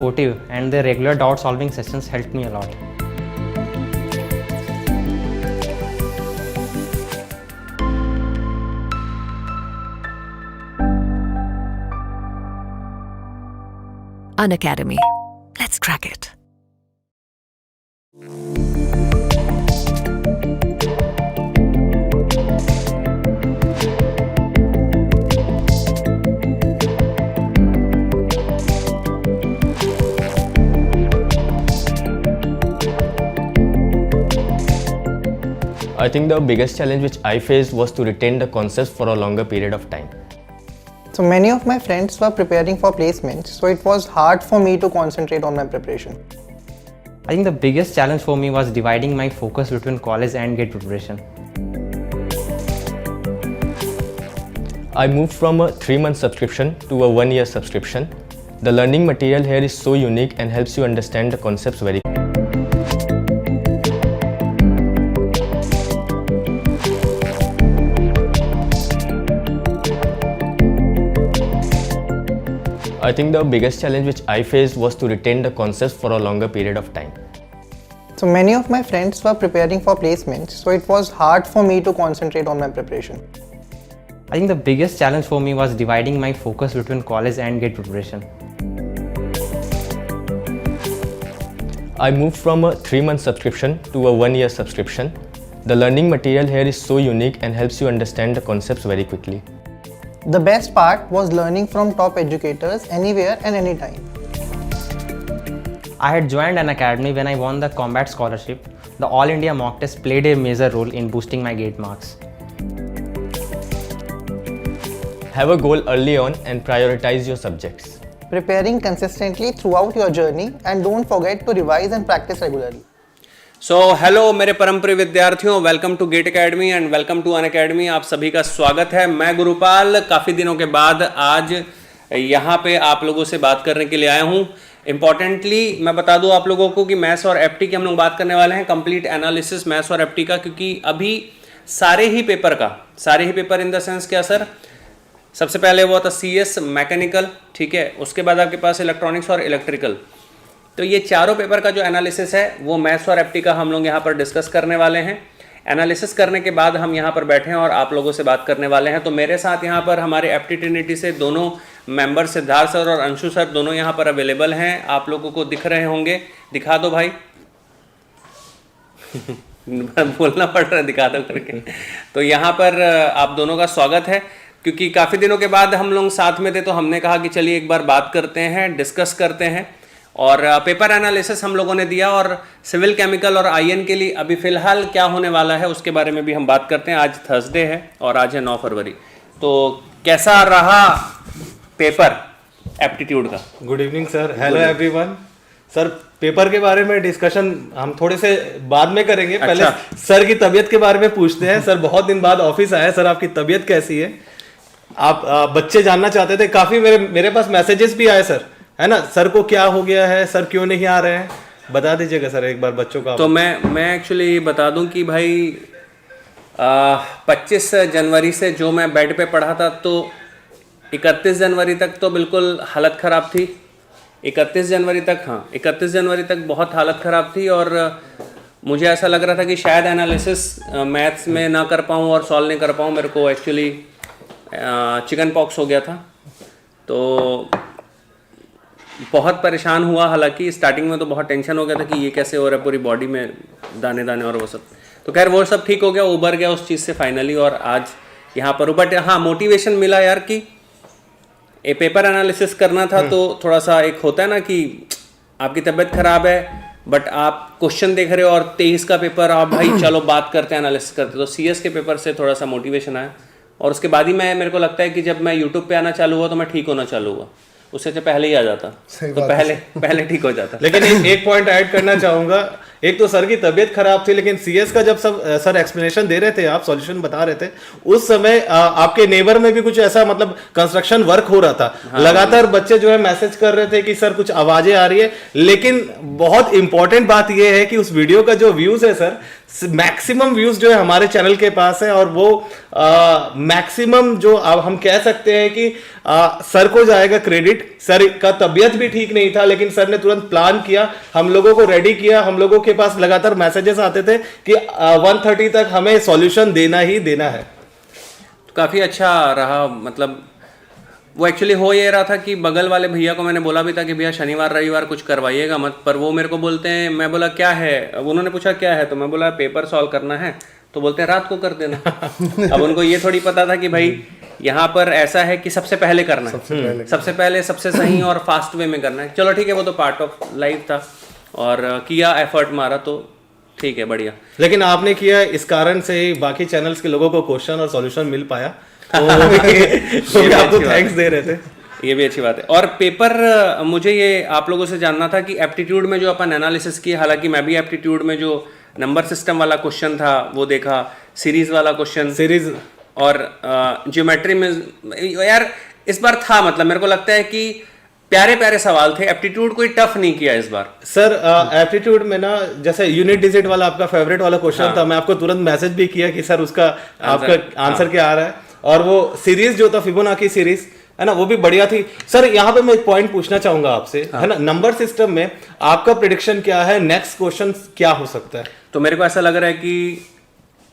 supportive and the regular doubt solving sessions helped me a lot. Unacademy. Let's crack it. I think the biggest challenge which I faced was to retain the concepts for a longer period of time. So many of my friends were preparing for placements, so it was hard for me to concentrate on my preparation. I think the biggest challenge for me was dividing my focus between college and GATE preparation. I moved from a 3-month subscription to a 1-year subscription. The learning material here is so unique and helps you understand the concepts very quickly. I think the biggest challenge which I faced was to retain the concepts for a longer period of time. So many of my friends were preparing for placements, so it was hard for me to concentrate on my preparation. I think the biggest challenge for me was dividing my focus between college and GATE preparation. I moved from a 3-month subscription to a 1-year subscription. The learning material here is so unique and helps you understand the concepts very quickly. The best part was learning from top educators anywhere and anytime. I had joined an academy when I won the combat scholarship. The All India mock test played a major role in boosting my GATE marks. Have a goal early on and prioritize your subjects. Preparing consistently throughout your journey and don't forget to revise and practice regularly. Hello मेरे परम प्रिय विद्यार्थियों, welcome to Gate Academy and welcome to Unacademy. आप सभी का स्वागत है। मैं गुरुपाल काफ़ी दिनों के बाद आज यहाँ पे आप लोगों से बात करने के लिए आया हूँ। इम्पॉर्टेंटली मैं बता दूँ आप लोगों को कि मैथ्स और एफटी की हम लोग बात करने वाले हैं, कंप्लीट एनालिसिस मैथ्स और एफटी का, क्योंकि अभी सारे ही पेपर इन द सेंस क्या सर, सबसे पहले वो था CS मैकेनिकल, ठीक है, उसके बाद आपके पास इलेक्ट्रॉनिक्स और इलेक्ट्रिकल। तो ये चारों पेपर का जो एनालिसिस है वो मैथ्स और एफटी का हम लोग यहाँ पर डिस्कस करने वाले हैं। एनालिसिस करने के बाद हम यहाँ पर बैठे हैं और आप लोगों से बात करने वाले हैं। तो मेरे साथ यहाँ पर हमारे एफटी ट्रिनिटी से दोनों मेंबर सिद्धार्थ सर और अंशु सर दोनों यहाँ पर अवेलेबल हैं। आप लोगों को दिख रहे होंगे, दिखा दो भाई बोलना पड़ रहा है, दिखा दो करके। तो यहाँ पर आप दोनों का स्वागत है, क्योंकि काफ़ी दिनों के बाद हम लोग साथ में थे तो हमने कहा कि चलिए एक बार बात करते हैं, डिस्कस करते हैं। और पेपर एनालिसिस हम लोगों ने दिया और सिविल केमिकल और आईएन के लिए अभी फ़िलहाल क्या होने वाला है उसके बारे में भी हम बात करते हैं। आज थर्सडे है और आज है 9 फरवरी। तो कैसा रहा पेपर एप्टीट्यूड का? Good evening sir, hello everyone. Sir paper के बारे में डिस्कशन हम थोड़े से बाद में करेंगे। पहले सर की तबीयत के बारे में पूछते हैं। सर बहुत दिन बाद ऑफिस आए, सर आपकी तबीयत कैसी है? आप बच्चे जानना चाहते थे, काफ़ी मेरे पास मैसेजेस भी आए सर, है ना, सर को क्या हो गया है, सर क्यों नहीं आ रहे हैं, बता दीजिएगा सर एक बार बच्चों का। तो मैं एक्चुअली बता दूं कि भाई 25 जनवरी से जो मैं बेड पे पढ़ा था तो 31 जनवरी तक तो बिल्कुल हालत ख़राब थी। 31 जनवरी तक बहुत हालत ख़राब थी और मुझे ऐसा लग रहा था कि शायद एनालिसिस मैथ्स में ना कर पाऊँ और सॉल्व नहीं कर पाऊँ। मेरे को एक्चुअली चिकन पॉक्स हो गया था, तो बहुत परेशान हुआ। हालांकि स्टार्टिंग में तो बहुत टेंशन हो गया था कि ये कैसे हो रहा है, पूरी बॉडी में दाने दाने और वो सब। तो खैर वो सब ठीक हो गया, उबर गया उस चीज़ से फाइनली और आज यहाँ पर। बट हाँ, मोटिवेशन मिला यार कि ये पेपर एनालिसिस करना था। तो थोड़ा सा एक होता है ना कि आपकी तबीयत खराब है बट आप क्वेश्चन देख रहे हो और 23 का पेपर, आप भाई चलो बात करते हैं, एनालिसिस करते। तो CS के पेपर से थोड़ा सा मोटिवेशन आया और उसके बाद ही मेरे को लगता है कि जब मैं यूट्यूब पे आना चालू हुआ तो मैं ठीक होना चालू हुआ, उससे तो पहले ही आ जाता, तो पहले ठीक हो जाता। लेकिन एक पॉइंट ऐड करना चाहूंगा, एक तो सर की तबीयत खराब थी, लेकिन सीएस का जब सब सर एक्सप्लेनेशन दे रहे थे, आप सॉल्यूशन बता रहे थे, उस समय आपके नेबर में भी कुछ ऐसा मतलब कंस्ट्रक्शन वर्क हो रहा था। हाँ, लगातार बच्चे जो है मैसेज कर रहे थे कि सर कुछ आवाजें आ रही है। लेकिन बहुत इंपॉर्टेंट बात यह है कि उस वीडियो का जो व्यूज है सर, मैक्सिमम व्यूज जो है हमारे चैनल के पास है, और वो मैक्सिमम जो अब हम कह सकते हैं कि सर को जाएगा क्रेडिट। सर का तबीयत भी ठीक नहीं था, लेकिन सर ने तुरंत प्लान किया, हम लोगों को रेडी किया। हम लोगों के पास लगातार मैसेजेस आते थे कि 1:30 तक हमें सॉल्यूशन देना ही देना है। तो काफ़ी अच्छा रहा। मतलब वो एक्चुअली हो ये रहा था कि बगल वाले भैया को मैंने बोला भी था कि भैया शनिवार रविवार कुछ करवाइएगा मत, पर वो मेरे को बोलते हैं, मैं बोला क्या है, अब उन्होंने पूछा क्या है, तो मैं बोला पेपर सॉल्व करना है, तो बोलते हैं रात को कर देना। अब उनको ये थोड़ी पता था कि भाई यहाँ पर ऐसा है कि सबसे पहले करना है, सबसे पहले सबसे सही और फास्ट वे में करना है। चलो ठीक है, वो तो पार्ट ऑफ लाइफ था, और किया, एफर्ट मारा, तो ठीक है, बढ़िया। लेकिन आपने किया, इस कारण से ही बाकी चैनल्स के लोगों को क्वेश्चन और सॉल्यूशन मिल पाया, तो भी आपको थैंक्स दे रहे थे। ये भी अच्छी बात है। और पेपर मुझे ये आप लोगों से जानना था कि एप्टीट्यूड में जो अपन एनालिसिस किए, हालांकि मैं भी एप्टीट्यूड में जो नंबर सिस्टम वाला क्वेश्चन था वो देखा, सीरीज वाला क्वेश्चन, सीरीज और ज्योमेट्री में यार इस बार था, मतलब मेरे को लगता है कि प्यारे प्यारे सवाल थे। एप्टीट्यूड कोई टफ नहीं किया इस बार सर। एप्टीट्यूड में ना, जैसे यूनिट डिजिट वाला आपका फेवरेट वाला क्वेश्चन था, मैं आपको तुरंत मैसेज भी किया कि सर उसका आपका आंसर क्या आ रहा है। और वो सीरीज जो था फिबोनाची सीरीज है ना, वो भी बढ़िया थी। सर यहाँ पे मैं एक पॉइंट पूछना चाहूंगा आपसे, है ना, नंबर सिस्टम में आपका प्रेडिक्शन क्या है, नेक्स्ट क्वेश्चन क्या हो सकता है? तो मेरे को ऐसा लग रहा है कि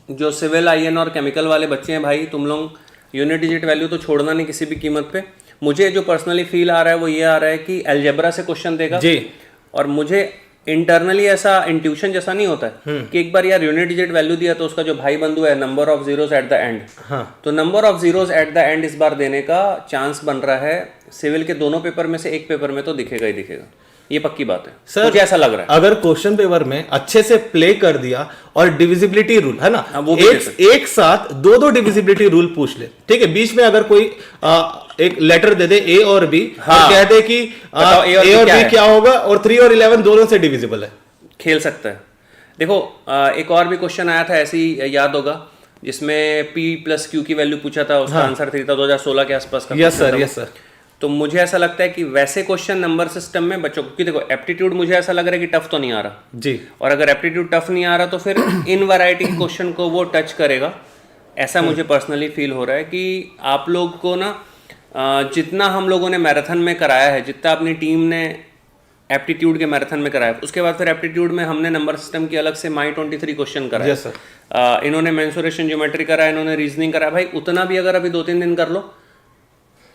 जो सिविल, आईएन और केमिकल वाले बच्चे हैं भाई, तुम लोग यूनिट डिजिट वैल्यू तो छोड़ना नहीं किसी भी कीमत पे। मुझे जो पर्सनली फील आ रहा है वो ये आ रहा है कि अलजेब्रा से क्वेश्चन देगा जी, और मुझे इंटरनली ऐसा इंट्यूशन जैसा नहीं होता है कि एक बार यार यूनिट डिजिट वैल्यू दिया तो उसका जो भाई बंधु है number of zeros at the end, तो number of zeros at the end इस बार देने का चांस बन रहा है। सिविल के दोनों पेपर में से एक पेपर में तो दिखेगा ही दिखेगा, ये पक्की बात है सर। मुझे ऐसा लग रहा है अगर क्वेश्चन पेपर में अच्छे से प्ले कर दिया और डिविजिबिलिटी रूल है ना, वो भी एक साथ दो डिविजिबिलिटी रूल पूछ ले, ठीक है, बीच में अगर कोई एक लेटर दे दे ए और बी, और कह दे कि ए और बी क्या होगा, और 3 और 11 दोनों से डिविजिबल है, खेल सकता है। देखो एक और भी क्वेश्चन आया था ऐसी, याद होगा, जिसमें P + Q की वैल्यू पूछा था, उसका आंसर था 2016 के आसपास का। Yes sir, yes sir. तो मुझे ऐसा लगता है कि वैसे क्वेश्चन नंबर सिस्टम में बच्चों को, क्योंकि देखो एप्टीट्यूड मुझे ऐसा लग रहा है कि टफ तो नहीं आ रहा जी, और अगर एप्टीट्यूड टफ नहीं आ रहा तो फिर इन वैरायटी क्वेश्चन को वो टच करेगा, ऐसा मुझे पर्सनली फील हो रहा है। कि आप लोग को ना जितना हम लोगों ने मैराथन में कराया है, जितना अपनी टीम ने एप्टीट्यूड के मैराथन में कराया, उसके बाद फिर एप्टीट्यूड में हमने नंबर सिस्टम की अलग से माई 23 क्वेश्चन कराया। Yes sir. इन्होंने मेंसुरेशन ज्योमेट्री कराया, इन्होंने रीजनिंग कराया। भाई उतना भी अगर अभी 2-3 दिन कर लो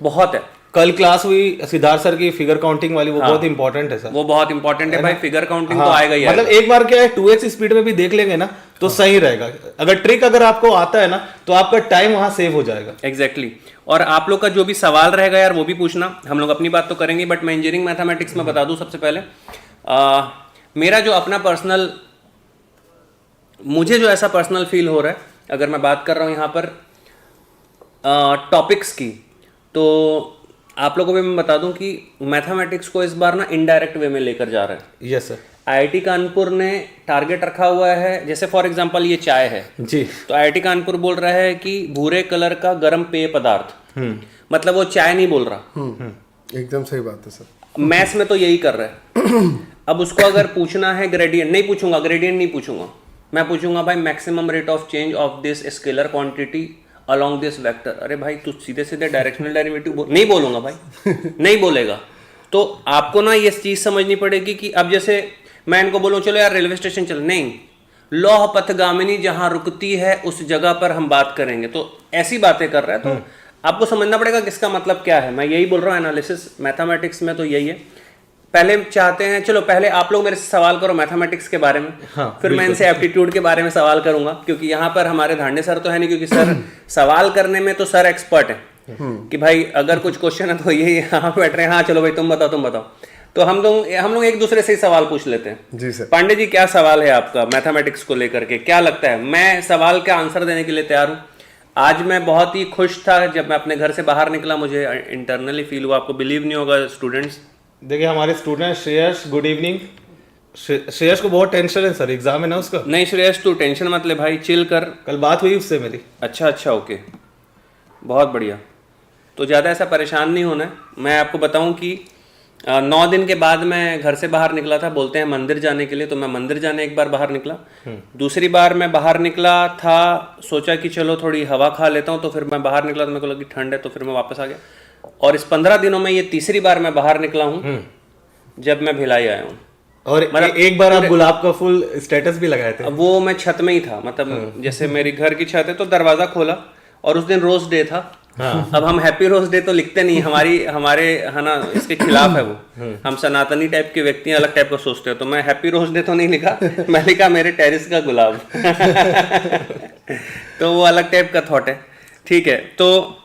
बहुत है। कल क्लास हुई सिद्धार्थ सर की फिगर काउंटिंग वाली, वो बहुत इंपॉर्टेंट है सर। वो बहुत इंपॉर्टेंट है भाई, फिगर काउंटिंग तो आएगा ही मतलब एक बार क्या है, 2x स्पीड में भी देख लेंगे ना तो सही रहेगा। अगर ट्रिक अगर आपको आता है ना तो आपका टाइम वहां सेव हो जाएगा। एग्जैक्टली। और आप लोग का जो भी सवाल रहेगा यार वो भी पूछना, हम लोग अपनी बात तो करेंगे, बट मैं इंजीनियरिंग मैथमेटिक्स में बता दूं सबसे पहले, मेरा जो अपना पर्सनल, मुझे जो ऐसा पर्सनल फील हो रहा है, अगर मैं बात कर रहा हूं यहाँ पर टॉपिक्स की, तो आप लोगों को भी मैं बता दूं कि मैथमेटिक्स को इस बार ना इनडायरेक्ट वे में लेकर जा रहा है। Yes sir. आईआईटी कानपुर ने टारगेट रखा हुआ है, जैसे फॉर एग्जांपल ये चाय है जी, तो आईआईटी कानपुर बोल रहा है कि भूरे कलर का गर्म पेय पदार्थ, मतलब वो चाय नहीं बोल रहा। एकदम सही बात है सर। मैथ्स में तो यही कर रहा है। अब उसको अगर पूछना है ग्रेडियंट, नहीं पूछूंगा, ग्रेडियंट नहीं पूछूंगा, मैं पूछूंगा भाई maximum rate of change of this scalar quantity along this vector. अरे भाई तू सीधे सीधे डायरेक्शनल डेरिवेटिव नहीं बोलूंगा भाई, नहीं बोलेगा। तो आपको ना ये चीज समझनी पड़ेगी कि अब जैसे मैं इनको बोलूं चलो यार रेलवे स्टेशन चल, नहीं, लौह पथगामिनी जहां रुकती है उस जगह पर हम बात करेंगे, तो ऐसी बातें कर रहा है। तो आपको समझना पड़ेगा किसका मतलब क्या है। मैं यही बोल रहा हूँ, एनालिसिस मैथमेटिक्स में तो यही है। पहले चाहते हैं, चलो पहले आप लोग मेरे से सवाल करो मैथमेटिक्स के बारे में, फिर मैं इनसे एप्टीट्यूड के बारे में सवाल करूंगा, क्योंकि यहाँ पर हमारे धांडे सर तो है नहीं, क्योंकि सर सवाल करने में तो सर एक्सपर्ट है कि भाई अगर कुछ क्वेश्चन है तो यही यहाँ बैठ रहे हैं, हाँ चलो भाई तुम बताओ। तो हम लोग एक दूसरे से ही सवाल पूछ लेते हैं। जी सर। पांडे जी क्या सवाल है आपका मैथमेटिक्स को लेकर के, क्या लगता है? मैं सवाल का आंसर देने के लिए तैयार हूँ। आज मैं बहुत ही खुश था जब मैं अपने घर से बाहर निकला, मुझे इंटरनली फील हुआ, आपको बिलीव नहीं होगा स्टूडेंट्स। देखिए हमारे student Shreyas, good evening. Shreyas को बहुत टेंशन है सर, एग्जाम है ना उसका। नहीं श्रेयस तू टेंशन मत ले भाई, चिल कर। कल बात हुई उससे मेरी। अच्छा ओके, बहुत बढ़िया। तो ज़्यादा ऐसा परेशान नहीं होना है। मैं आपको बताऊं कि 9 दिन के बाद मैं घर से बाहर निकला था, बोलते हैं मंदिर जाने के लिए, तो मैं मंदिर जाने एक बार बाहर निकला। दूसरी बार मैं बाहर निकला था, सोचा कि चलो थोड़ी हवा खा लेता हूँ, तो फिर मैं बाहर निकला तो मेरे को लगी ठंड है, तो फिर मैं वापस आ गया। और इस 15 दिनों में ये तीसरी बार मैं बाहर निकला हूँ जब मैं भिलाई आया हूँ। और मतलब एक बार आप गुलाब का फुल स्टेटस भी लगाए थे। अब वो मैं छत में ही था, मतलब जैसे मेरी घर की छत है तो दरवाजा खोला, और उस दिन रोज डे था। अब हम हैप्पी रोज डे तो लिखते नहीं, हमारे है ना, इसके खिलाफ है वो। हम सनातनी टाइप के व्यक्ति अलग टाइप का सोचते हो, तो मैं हैप्पी रोज डे तो नहीं लिखा, मैं लिखा मेरे टेरिस का गुलाब। तो वो अलग टाइप का थॉट है। ठीक है, तो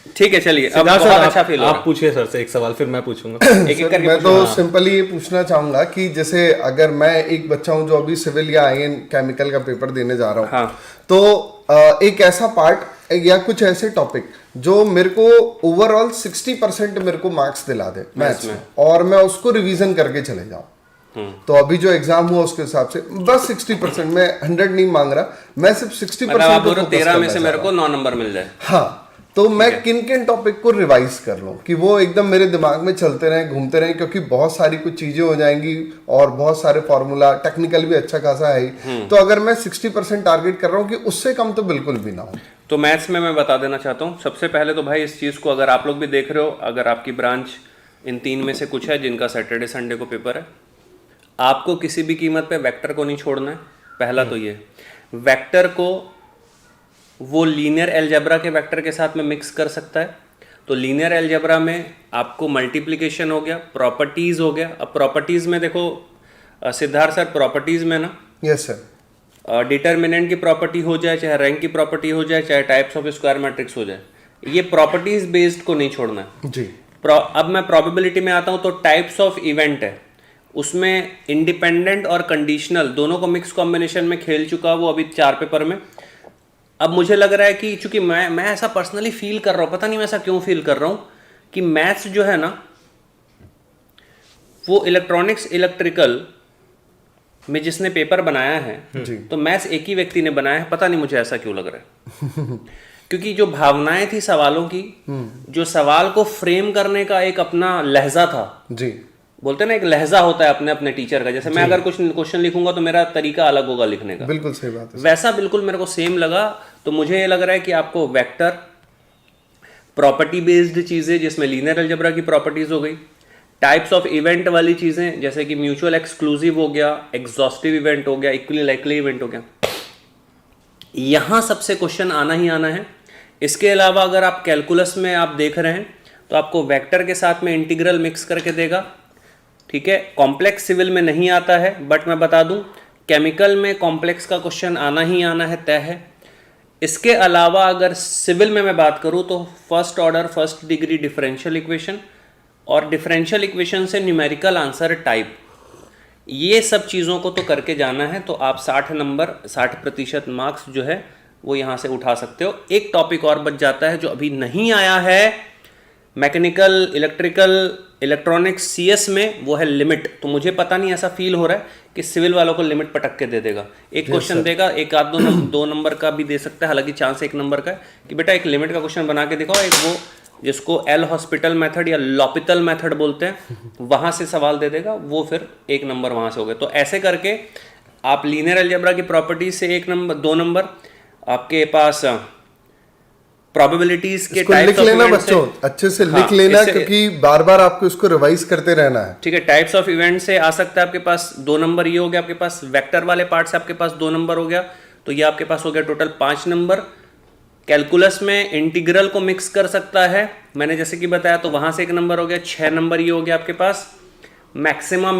ठीक है, चलिए अब बहुत अच्छा फील हो रहा है। आप पूछिए सर से एक सवाल, फिर मैं पूछूंगा। एक एक करके मैं तो पूछूंगा। सिंपली ये पूछना चाहूंगा कि जैसे अगर मैं एक बच्चा हूं जो अभी सिविल या आईएन केमिकल का पेपर देने जा रहा हूं, हाँ। तो एक ऐसा पार्ट या कुछ ऐसे टॉपिक जो मेरे को ओवरऑल 60% मेरे को मार्क्स दिला दे मैथ्स में, और मैं उसको रिवीजन करके चले जाऊं। तो अभी जो एग्जाम हुआ उसके हिसाब से बस 60%, मैं 100 नहीं मांग रहा, मैं सिर्फ 60% मतलब 13 में से मेरे को 9 नंबर मिल जाए। हाँ, तो मैं किन किन टॉपिक को रिवाइज कर लूं कि वो एकदम मेरे दिमाग में चलते रहें, घूमते रहें, क्योंकि बहुत सारी कुछ चीजें हो जाएंगी और बहुत सारे फॉर्मूला, टेक्निकल भी अच्छा खासा है। तो अगर मैं 60% टारगेट कर रहा हूं कि उससे कम तो बिल्कुल भी ना हो। तो मैथ्स में मैं बता देना चाहता हूँ, सबसे पहले तो भाई इस चीज़ को, अगर आप लोग भी देख रहे हो, अगर आपकी ब्रांच इन 3 में से कुछ है जिनका सैटरडे संडे को पेपर है, आपको किसी भी कीमत पे वेक्टर को नहीं छोड़ना है। पहला तो ये, वेक्टर को वो लीनियर अलजेब्रा के वेक्टर के साथ में मिक्स कर सकता है। तो लीनियर अलजेब्रा में आपको मल्टीप्लिकेशन हो गया, प्रॉपर्टीज़ हो गया। अब प्रॉपर्टीज़ में देखो सिद्धार्थ सर, प्रॉपर्टीज़ में ना यस सर, डिटर्मिनेंट की प्रॉपर्टी हो जाए, चाहे रैंक की प्रॉपर्टी हो जाए, चाहे टाइप्स ऑफ स्क्वायर मैट्रिक्स हो जाए, ये प्रॉपर्टीज बेस्ड को नहीं छोड़ना है जी। अब मैं प्रोबेबिलिटी में आता हूं, तो टाइप्स ऑफ इवेंट है, उसमें इंडिपेंडेंट और कंडीशनल दोनों को मिक्स कॉम्बिनेशन में खेल चुका वो अभी 4 पेपर में। अब मुझे लग रहा है कि चूंकि मैं ऐसा पर्सनली फील कर रहा हूं, पता नहीं मैं ऐसा क्यों फील कर रहा हूं, कि मैथ्स जो है ना वो इलेक्ट्रॉनिक्स इलेक्ट्रिकल में जिसने पेपर बनाया है, तो मैथ्स एक ही व्यक्ति ने बनाया है, पता नहीं मुझे ऐसा क्यों लग रहा है। क्योंकि जो भावनाएं थी सवालों की, जो सवाल को फ्रेम करने का एक अपना लहजा था जी, बोलते हैं ना, एक लहजा होता है अपने अपने टीचर का। जैसे मैं अगर कुछ क्वेश्चन लिखूंगा तो मेरा तरीका अलग होगा लिखने का, बिल्कुल सही बात है। वैसा बिल्कुल मेरे को सेम लगा। तो मुझे ये लग रहा है कि आपको वेक्टर, प्रॉपर्टी बेस्ड चीजें जिसमें लीनियर अलजेब्रा की प्रॉपर्टीज हो गई, टाइप्स ऑफ इवेंट वाली चीजें जैसे कि म्यूचुअल एक्सक्लूसिव हो गया, एग्जॉस्टिव इवेंट हो गया, इक्वली लाइकली इवेंट हो गया, यहां सबसे क्वेश्चन आना ही आना है। इसके अलावा अगर आप कैलकुलस में आप देख रहे हैं तो आपको वेक्टर के साथ में इंटीग्रल मिक्स करके देगा, ठीक है। कॉम्प्लेक्स सिविल में नहीं आता है, बट मैं बता दूं केमिकल में कॉम्प्लेक्स का क्वेश्चन आना ही आना है, तय है। इसके अलावा अगर सिविल में मैं बात करूं तो first order first degree differential equation और डिफरेंशियल इक्वेशन से न्यूमेरिकल आंसर टाइप, ये सब चीज़ों को तो करके जाना है। तो आप 60% मार्क्स जो है वो यहाँ से उठा सकते हो। एक टॉपिक और बच जाता है जो अभी नहीं आया है मैकेनिकल, इलेक्ट्रिकल, इलेक्ट्रॉनिक्स, सीएस में, वो है लिमिट। तो मुझे पता नहीं, ऐसा फील हो रहा है कि सिविल वालों को लिमिट पटक के दे देगा। एक क्वेश्चन देगा, एक आध 2 नंबर का भी दे सकता है, हालांकि चांस 1 नंबर का है कि बेटा एक लिमिट का क्वेश्चन बना के दिखाओ, एक वो जिसको एल हॉस्पिटल मेथड या लॉपिटल मेथड बोलते हैं, वहां से सवाल दे देगा, वो फिर 1 नंबर वहां से हो गए। तो ऐसे करके आप लीनियर अलजेब्रा की प्रॉपर्टी से 1 नंबर, 2 नंबर, आपके पास प्रोबेबिलिटीज के इसको टाइप्स लिख ऑफ लेना इवेंट बच्चों, अच्छे से हाँ, लिख लेना, इससे- क्योंकि बार बार आपको इसको रिवाइज करते रहना है। ठीक है। टाइप्स ऑफ इवेंट से आ सकता है आपके पास 2 नंबर, ये हो गया आपके पास। वेक्टर वाले पार्ट से आपके पास 2 नंबर हो गया, तो ये आपके पास हो गया टोटल 5 नंबर। कैलकुलस में इंटीग्रल को मिक्स कर सकता है, मैंने जैसे कि बताया, तो वहां से 1 नंबर हो गया। 6 नंबर ये हो गया आपके पास। मैक्सिमा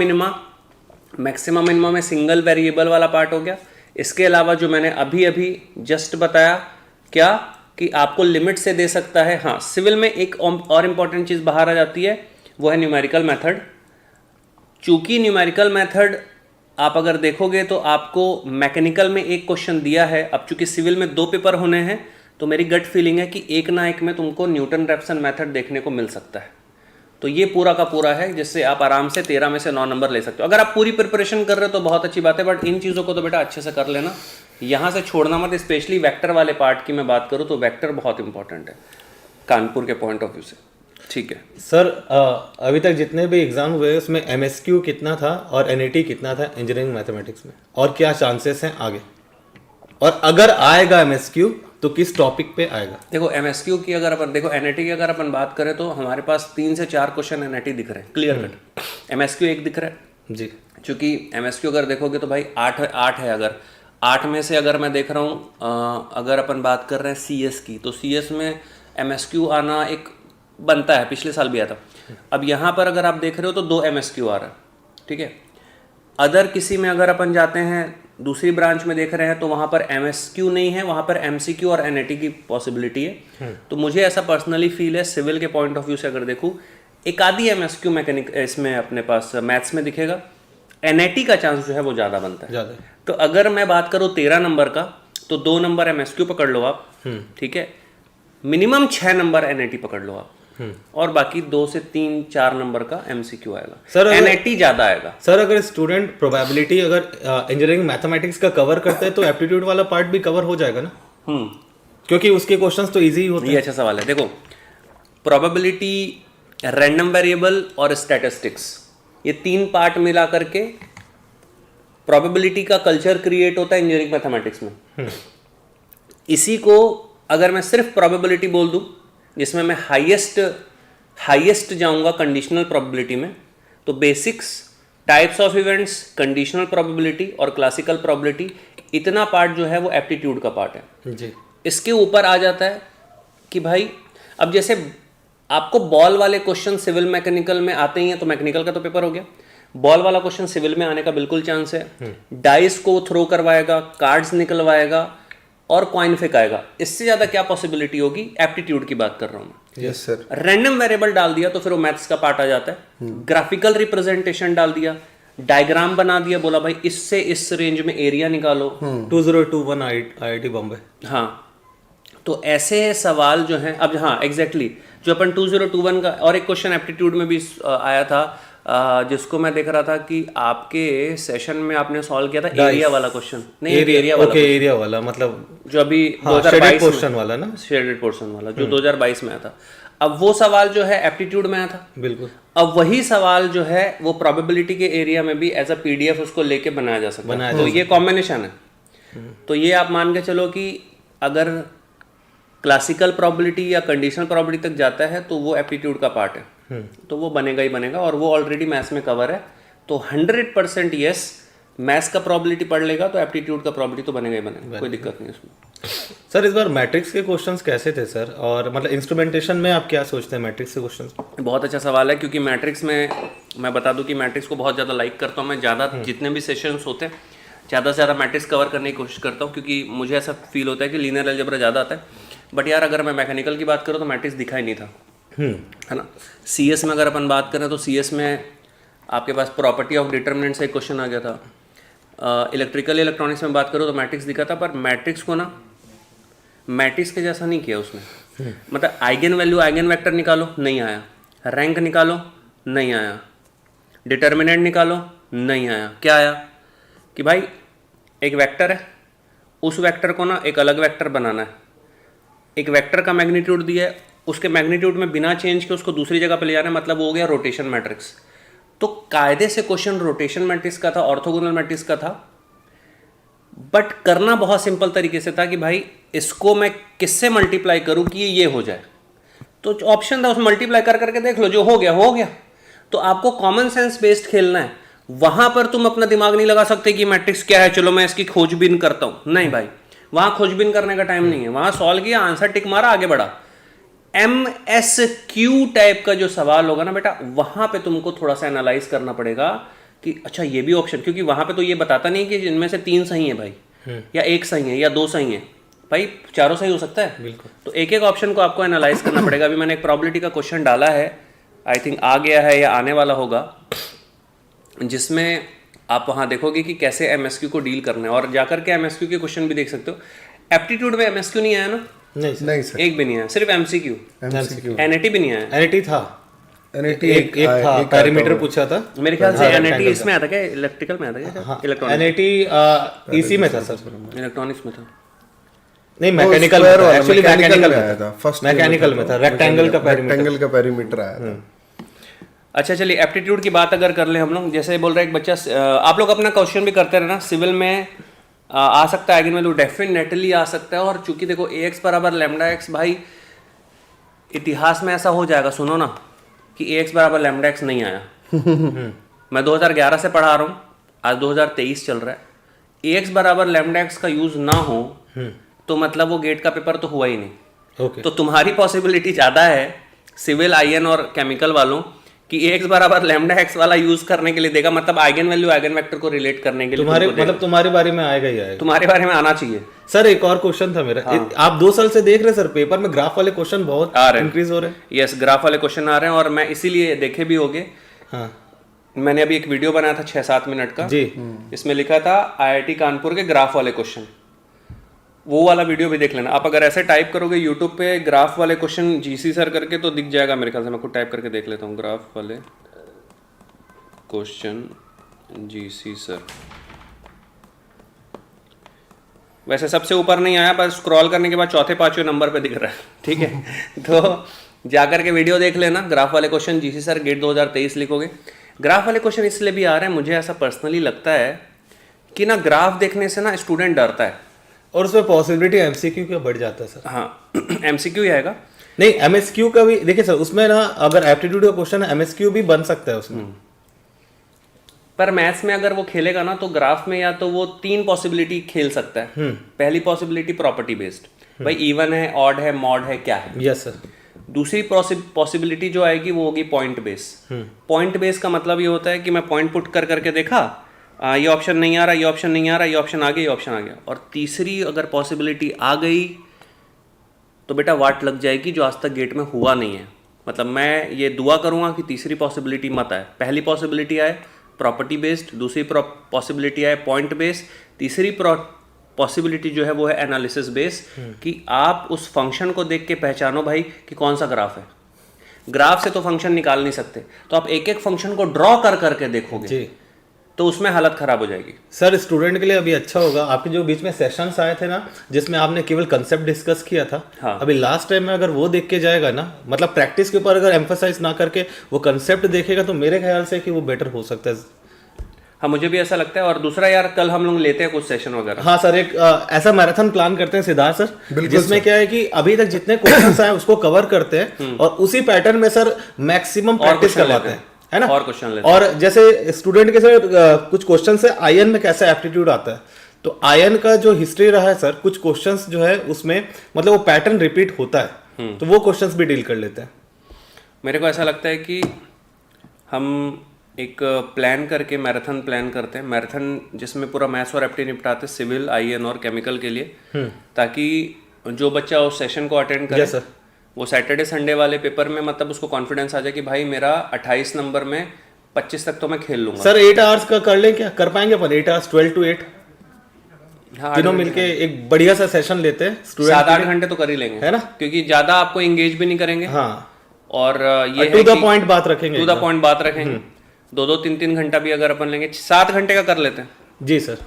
मिनिमा में सिंगल वेरिएबल वाला पार्ट हो गया। इसके अलावा जो मैंने अभी अभी जस्ट बताया, क्या कि आपको लिमिट से दे सकता है। हाँ, सिविल में एक और इंपॉर्टेंट चीज़ बाहर आ जाती है, वो है न्यूमेरिकल मेथड। चूंकि न्यूमेरिकल मेथड आप अगर देखोगे तो आपको मैकेनिकल में एक क्वेश्चन दिया है, अब चूंकि सिविल में 2 पेपर होने हैं, तो मेरी गट फीलिंग है कि एक ना एक में तुमको न्यूटन रैप्सन मेथड देखने को मिल सकता है। तो ये पूरा का पूरा है, जिससे आप आराम से 13 में से 9 नंबर ले सकते हो। अगर आप पूरी प्रिपरेशन कर रहे हो तो बहुत अच्छी बात है, बट इन चीज़ों को तो बेटा अच्छे से कर लेना, यहाँ से छोड़ना मत। स्पेशली वेक्टर वाले पार्ट की मैं बात करूँ तो वेक्टर बहुत इंपॉर्टेंट है कानपुर के पॉइंट ऑफ व्यू से। ठीक है सर, अभी तक जितने भी एग्जाम हुए उसमें MSQ कितना था और NAT कितना था इंजीनियरिंग मैथमेटिक्स में, और क्या चांसेस हैं आगे, और अगर आएगा MSQ तो किस टॉपिक पे आएगा? देखो MSQ की अगर अपन देखो, NAT की अगर अपन बात करें तो हमारे पास 3 से 4 क्वेश्चन NAT दिख रहे हैं क्लियर कट। MSQ एक दिख रहा है जी, क्योंकि MSQ अगर देखोगे तो भाई 8 है। अगर 8 में से अगर मैं देख रहा हूँ, अगर अपन बात कर रहे हैं CS की, तो CS में MSQ आना एक बनता है, पिछले साल भी आया था। अब यहाँ पर अगर आप देख रहे हो तो 2 MSQ आ रहा है, ठीक है। अदर किसी में अगर अपन जाते हैं, दूसरी ब्रांच में देख रहे हैं, तो वहाँ पर MSQ नहीं है, वहाँ पर MCQ और NAT की पॉसिबिलिटी है। तो मुझे ऐसा पर्सनली फील है, सिविल के पॉइंट ऑफ व्यू से अगर देखूँ, एक आधी MSQ मैकेनिक इसमें अपने पास मैथ्स में दिखेगा, NAT का चांस जो है वो ज़्यादा बनता है ज़्यादा। तो अगर मैं बात करूँ 13 नंबर का, तो 2 नंबर MSQ पकड़ लो आप, ठीक है। मिनिमम 6 नंबर NAT पकड़ लो आप, और बाकी 2 से 3-4 नंबर का MCQ आएगा। सर, NAT ज़्यादा आएगा। सर अगर स्टूडेंट प्रोबेबिलिटी अगर इंजीनियरिंग मैथमेटिक्स का कवर करता है तो एप्टीट्यूड वाला पार्ट भी कवर हो जाएगा ना? क्योंकि उसके क्वेश्चंस तो इजी ही होते हैं। ये अच्छा सवाल है। देखो, प्रोबेबिलिटी, रैंडम वेरिएबल और स्टैटिस्टिक्स, ये 3 पार्ट मिला करके प्रोबेबिलिटी का कल्चर क्रिएट होता है इंजीनियरिंग मैथमेटिक्स में। इसी को अगर मैं सिर्फ प्रोबेबिलिटी बोल दूं, जिसमें मैं हाईएस्ट जाऊंगा कंडीशनल प्रोबेबिलिटी में, तो basics, types of events, conditional probability और क्लासिकल प्रोबेबिलिटी, इतना पार्ट जो है वो एप्टीट्यूड का पार्ट है जी। इसके ऊपर आ जाता है कि भाई, अब जैसे आपको बॉल वाले क्वेश्चन सिविल मैकेनिकल में आते ही हैं, तो मैकेनिकल का तो पेपर हो गया, बॉल वाला क्वेश्चन सिविल में आने का बिल्कुल चांस है। डाइस को थ्रो करवाएगा, कार्ड्स निकलवाएगा और कॉइन फेंक आएगा। इससे ज्यादा क्या पॉसिबिलिटी होगी? एप्टीट्यूड की बात कर रहा हूं मैं। Yes sir. रैंडम वेरिएबल डाल दिया तो फिर वो मैथ्स का पार्ट आ जाता है। ग्राफिकल रिप्रेजेंटेशन डाल दिया, डायग्राम बना दिया, बोला भाई इससे इस रेंज में एरिया निकालो। 2021 IIT बॉम्बे। हाँ, तो ऐसे सवाल जो हैं, अब हाँ एग्जैक्टली जो अपन 2021 का और एक क्वेश्चन एप्टीट्यूड में भी आया था, जिसको मैं देख रहा था कि आपके सेशन में आपने सॉल्व किया था, एरिया वाला क्वेश्चन। नहीं, एरिया वाला, ओके, एरिया वाला मतलब जो अभी 2022 पोर्शन वाला ना, शेडेड पोर्शन वाला जो 2022 में आया था। अब वो सवाल जो है एप्टीट्यूड में आया था, बिल्कुल। अब वही सवाल जो है वो प्रोबेबिलिटी के एरिया में भी एज अ PDF उसको लेके बनाया जा सकता है। तो ये कॉम्बिनेशन है। तो ये आप मान के चलो कि अगर क्लासिकल प्रोबेबिलिटी या कंडीशनल प्रोबेबिलिटी तक जाता है तो वो एप्टीट्यूड का पार्ट है, तो वो बनेगा ही बनेगा, और वो ऑलरेडी मैथ्स में कवर है। तो 100% यस, मैथ्स का प्रोबेबिलिटी पढ़ लेगा तो एप्टीट्यूड का प्रोबेबिलिटी तो बनेगा ही बनेगा, कोई दिक्कत नहीं उसमें। सर इस बार मैट्रिक्स के क्वेश्चंस कैसे थे सर, और मतलब इंस्ट्रूमेंटेशन में आप क्या सोचते हैं मैट्रिक्स के क्वेश्चंस? बहुत अच्छा सवाल है, क्योंकि मैट्रिक्स में मैं बता दूं कि मैट्रिक्स को बहुत ज़्यादा लाइक करता हूँ मैं। ज़्यादा जितने भी सेशंस होते हैं ज़्यादा से ज़्यादा मैट्रिक्स कवर करने की कोशिश करता हूँ, क्योंकि मुझे ऐसा फील होता है कि लीनियर अलजेब्रा ज़्यादा आता है। बट यार अगर मैं मैकेनिकल की बात करूँ तो मैट्रिक्स दिखा ही नहीं था, है ना। CS में अगर अपन बात करें तो CS में आपके पास प्रॉपर्टी ऑफ डिटर्मिनेंट से एक क्वेश्चन आ गया था। इलेक्ट्रिकल इलेक्ट्रॉनिक्स में बात करो तो मैट्रिक्स दिखा था, पर मैट्रिक्स को ना मैट्रिक्स के जैसा नहीं किया उसने। मतलब आइगन वैल्यू, आइगन वेक्टर निकालो, नहीं आया। रैंक निकालो, नहीं आया। डिटर्मिनेंट निकालो, नहीं आया। क्या आया कि भाई एक वेक्टर है, उस वेक्टर को ना एक अलग वेक्टर बनाना है, एक वेक्टर का मैग्नीट्यूड दिया है, उसके मैग्नीट्यूड में बिना चेंज के उसको दूसरी जगह पे ले जाना है, मतलब वो हो गया रोटेशन मैट्रिक्स। तो कायदे से क्वेश्चन रोटेशन मैट्रिक्स का था, ऑर्थोगोनल मैट्रिक्स का था, बट करना बहुत सिंपल तरीके से था कि भाई इसको मैं किससे मल्टीप्लाई करूं कि ये हो जाए। तो ऑप्शन था, उसमें मल्टीप्लाई कर करके देख लो, जो हो गया हो गया। तो आपको कॉमन सेंस बेस्ड खेलना है, वहां पर तुम अपना दिमाग नहीं लगा सकते कि मैट्रिक्स क्या है, चलो मैं इसकी खोजबीन करता हूं। नहीं भाई, वहां खोजबीन करने का टाइम नहीं है। वहां सॉल्व किया, आंसर टिक मारा, आगे बढ़ा। MSQ टाइप का जो सवाल होगा ना बेटा, वहां पे तुमको थोड़ा सा एनालाइज करना पड़ेगा कि अच्छा ये भी ऑप्शन, क्योंकि वहां पे तो ये बताता नहीं कि इनमें से 3 सही है भाई, या 1 सही है, या 2 सही है। भाई चारों सही हो सकता है, बिल्कुल। तो एक एक ऑप्शन को आपको एनालाइज करना पड़ेगा। अभी मैंने एक प्रोबेबिलिटी का क्वेश्चन डाला है, आई थिंक आ गया है या आने वाला होगा, जिसमें आप वहां देखोगे कि कैसे MSQ को डील करना है, और जाकर के MSQ के क्वेश्चन भी देख सकते हो। एप्टीट्यूड में MSQ नहीं आया ना? नहीं सर, नहीं सर, एक भी नहीं आया, सिर्फ MCQ। NAT भी नहीं आया। NAT था, NAT एक था पैरामीटर पूछा था मेरे ख्याल से एनआईटी इसमें आता क्या, इलेक्ट्रिकल में आता क्या, इलेक्ट्रॉनिक NAT इसी में था सर, इलेक्ट्रॉनिक्स में था। नहीं मैकेनिकल में था, एक्चुअली मैकेनिकल में आया था, फर्स्ट मैकेनिकल में था, रेक्टेंगल का पैरामीटर आया था। अच्छा चलिए एप्टीट्यूड की बात अगर कर ले हम लोग, जैसे बोल रहे एक बच्चा, आप लोग अपना क्वेश्चन भी करते रहना, सिविल में आ सकता है आइगन वैल्यू, डेफिनेटली आ सकता है। और चूंकि देखो ax बराबर लैम्डा एक्स, भाई इतिहास में ऐसा हो जाएगा, सुनो ना, कि ax बराबर लैम्डा एक्स नहीं आया। मैं 2011 से पढ़ा रहा हूँ, आज 2023 चल रहा है। ax बराबर लैम्डा एक्स का यूज ना हो तो मतलब वो गेट का पेपर तो हुआ ही नहीं। ओके तो तुम्हारी पॉसिबिलिटी ज़्यादा है सिविल, आईएन और केमिकल वालों कि ax बराबर लैम्डा एक्स वाला यूज करने के लिए देगा, मतलब आइगन वैल्यू आइगन वेक्टर को रिलेट करने के लिए तुम्हारे तुमको देगा। मतलब तुम्हारे बारे में आएगा ही आएगा। तुम्हारे बारे में आना चाहिए। सर एक और क्वेश्चन था मेरा, आप 2 साल से देख रहे हैं सर पेपर में ग्राफ वाले क्वेश्चन बहुत आ रहे हैं। इंक्रीज हो रहे हैं। यस, ग्राफ वाले क्वेश्चन आ रहे हैं और मैं इसीलिए देखे भी होंगे। हाँ मैंने अभी एक वीडियो बनाया था 6-7 मिनट का जी, इसमें लिखा था IIT कानपुर के ग्राफ वाले क्वेश्चन, वो वाला वीडियो भी देख लेना आप। अगर ऐसे टाइप करोगे यूट्यूब पे ग्राफ वाले क्वेश्चन GC सर करके तो दिख जाएगा मेरे ख्याल से। मैं खुद टाइप करके देख लेता हूँ, ग्राफ वाले क्वेश्चन GC सर। वैसे सबसे ऊपर नहीं आया, पर स्क्रॉल करने के बाद चौथे 5वें नंबर पे दिख रहा है, ठीक है। तो जाकर के वीडियो देख लेना, ग्राफ वाले क्वेश्चन GC सर गेट 2023 लिखोगे। ग्राफ वाले क्वेश्चन इसलिए भी आ रहे हैं, मुझे ऐसा पर्सनली लगता है कि ना ग्राफ देखने से ना स्टूडेंट डरता है, और उसमें पॉसिबिलिटी MCQ का बढ़ जाता है सर। हाँ MCQ ही आएगा। नहीं MSQ का भी देखिए सर, उसमें ना अगर एप्टीट्यूड का क्वेश्चन है MSQ भी बन सकता है उसमें। पर मैथ्स में अगर वो खेलेगा ना तो ग्राफ में या तो वो 3 पॉसिबिलिटी खेल सकता है। पहली पॉसिबिलिटी प्रॉपर्टी बेस्ड, भाई इवन है, ऑड है, मॉड है, क्या है। Yes sir. दूसरी पॉसिबिलिटी जो आएगी वो होगी पॉइंट बेस। पॉइंट बेस का मतलब ये होता है कि मैं पॉइंट पुट कर करके देखा, ये ऑप्शन नहीं आ रहा, ये ऑप्शन नहीं आ रहा, ये ऑप्शन आ गया, ये ऑप्शन आ गया। और तीसरी अगर पॉसिबिलिटी आ गई तो बेटा वाट लग जाएगी, जो आज तक गेट में हुआ नहीं है। मतलब मैं ये दुआ करूंगा कि तीसरी पॉसिबिलिटी मत आए। पहली पॉसिबिलिटी आए प्रॉपर्टी बेस्ड, दूसरी पॉसिबिलिटी आए पॉइंट बेस्ड, तीसरी पॉसिबिलिटी जो है वो है एनालिसिस बेस, कि आप उस फंक्शन को देख के पहचानो भाई कि कौन सा ग्राफ है। ग्राफ से तो फंक्शन निकाल नहीं सकते, तो आप एक एक फंक्शन को ड्रॉ कर करके देखोगे जी, तो उसमें हालत खराब हो जाएगी। सर स्टूडेंट के लिए अभी अच्छा होगा आपके जो बीच में सेशंस आए थे ना, जिसमें आपने केवल कंसेप्ट डिस्कस किया था। हाँ। अभी लास्ट टाइम में अगर वो देख के जाएगा ना, मतलब प्रैक्टिस के ऊपर अगर एम्फोसाइज ना करके वो कंसेप्ट देखेगा, तो मेरे ख्याल से कि वो बेटर हो सकता है। हाँ मुझे भी ऐसा लगता है। और दूसरा यार, कल हम लोग लेते हैं कुछ सेशन वगैरह। हाँ सर, एक ऐसा मैराथन प्लान करते हैं सिद्धार्थ सर, जिसमें क्या है कि अभी तक जितने क्वेश्चंस आए उसको कवर करते हैं और उसी पैटर्न में सर मैक्सिमम प्रैक्टिस करवाते हैं, है ना। और क्वेश्चन लेते हैं। और जैसे स्टूडेंट के सर कुछ क्वेश्चन है आयन में कैसा एप्टीट्यूड आता है, तो आयन का जो हिस्ट्री रहा है सर, कुछ क्वेश्चंस जो है उसमें मतलब वो पैटर्न रिपीट होता है, तो वो क्वेश्चंस भी डील कर लेते हैं। मेरे को ऐसा लगता है कि हम एक प्लान करके मैराथन प्लान करते हैं, मैराथन जिसमें पूरा मैथ्स और एप्टी निपटाते हैं, सिविल, आईएन और केमिकल के लिए, ताकि जो बच्चा उस सेशन को अटेंड करे, सर, वो सैटरडे संडे वाले पेपर में मतलब उसको कॉन्फिडेंस आ जाए कि भाई मेरा 28 नंबर में 25 तक तो मैं खेल लूंगा। सर 8 आवर्स का कर लें क्या, कर पाएंगे अपन 8 आवर्स 12 to 8 हाँ, तीनों मिलके एक बढ़िया सा सेशन लेते हैं स्टूडेंट। 7-8 घंटे तो कर ही लेंगे, है ना, क्योंकि ज्यादा आपको एंगेज भी नहीं करेंगे। हाँ, और ये टू द पॉइंट बात रखेंगे, टू द पॉइंट बात रखेंगे। 2-2, 3-3 घंटा भी अगर अपन लेंगे, 7 घंटे का कर लेते हैं। जी सर।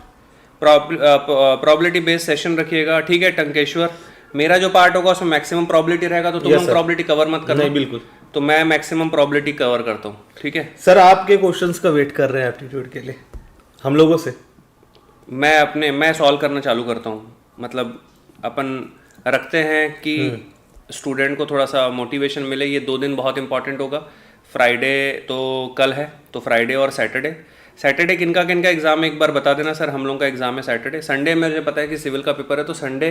प्रॉबिलिटी बेस्ड सेशन रखिएगा, ठीक है टंकेश्वर। मेरा जो पार्ट होगा उसमें मैक्सिमम प्रॉबिलिटी रहेगा, तो तुम लोग प्रॉबिलिटी कवर मत करना। नहीं बिल्कुल, तो मैं मैक्सिमम प्रॉबिलिटी कवर करता हूँ, ठीक है सर। आपके क्वेश्चंस का वेट कर रहे हैं एप्टीट्यूड के लिए हम लोगों से। मैं सॉल्व करना चालू करता हूँ। मतलब अपन रखते हैं कि स्टूडेंट को थोड़ा सा मोटिवेशन मिले। ये 2 दिन बहुत इंपॉर्टेंट होगा। फ्राइडे तो कल है, तो फ्राइडे और सैटरडे किनका एग्जाम है एक बार बता देना सर। हम लोग का एग्जाम है सैटरडे। संडे में मुझे पता है कि सिविल का पेपर है, तो संडे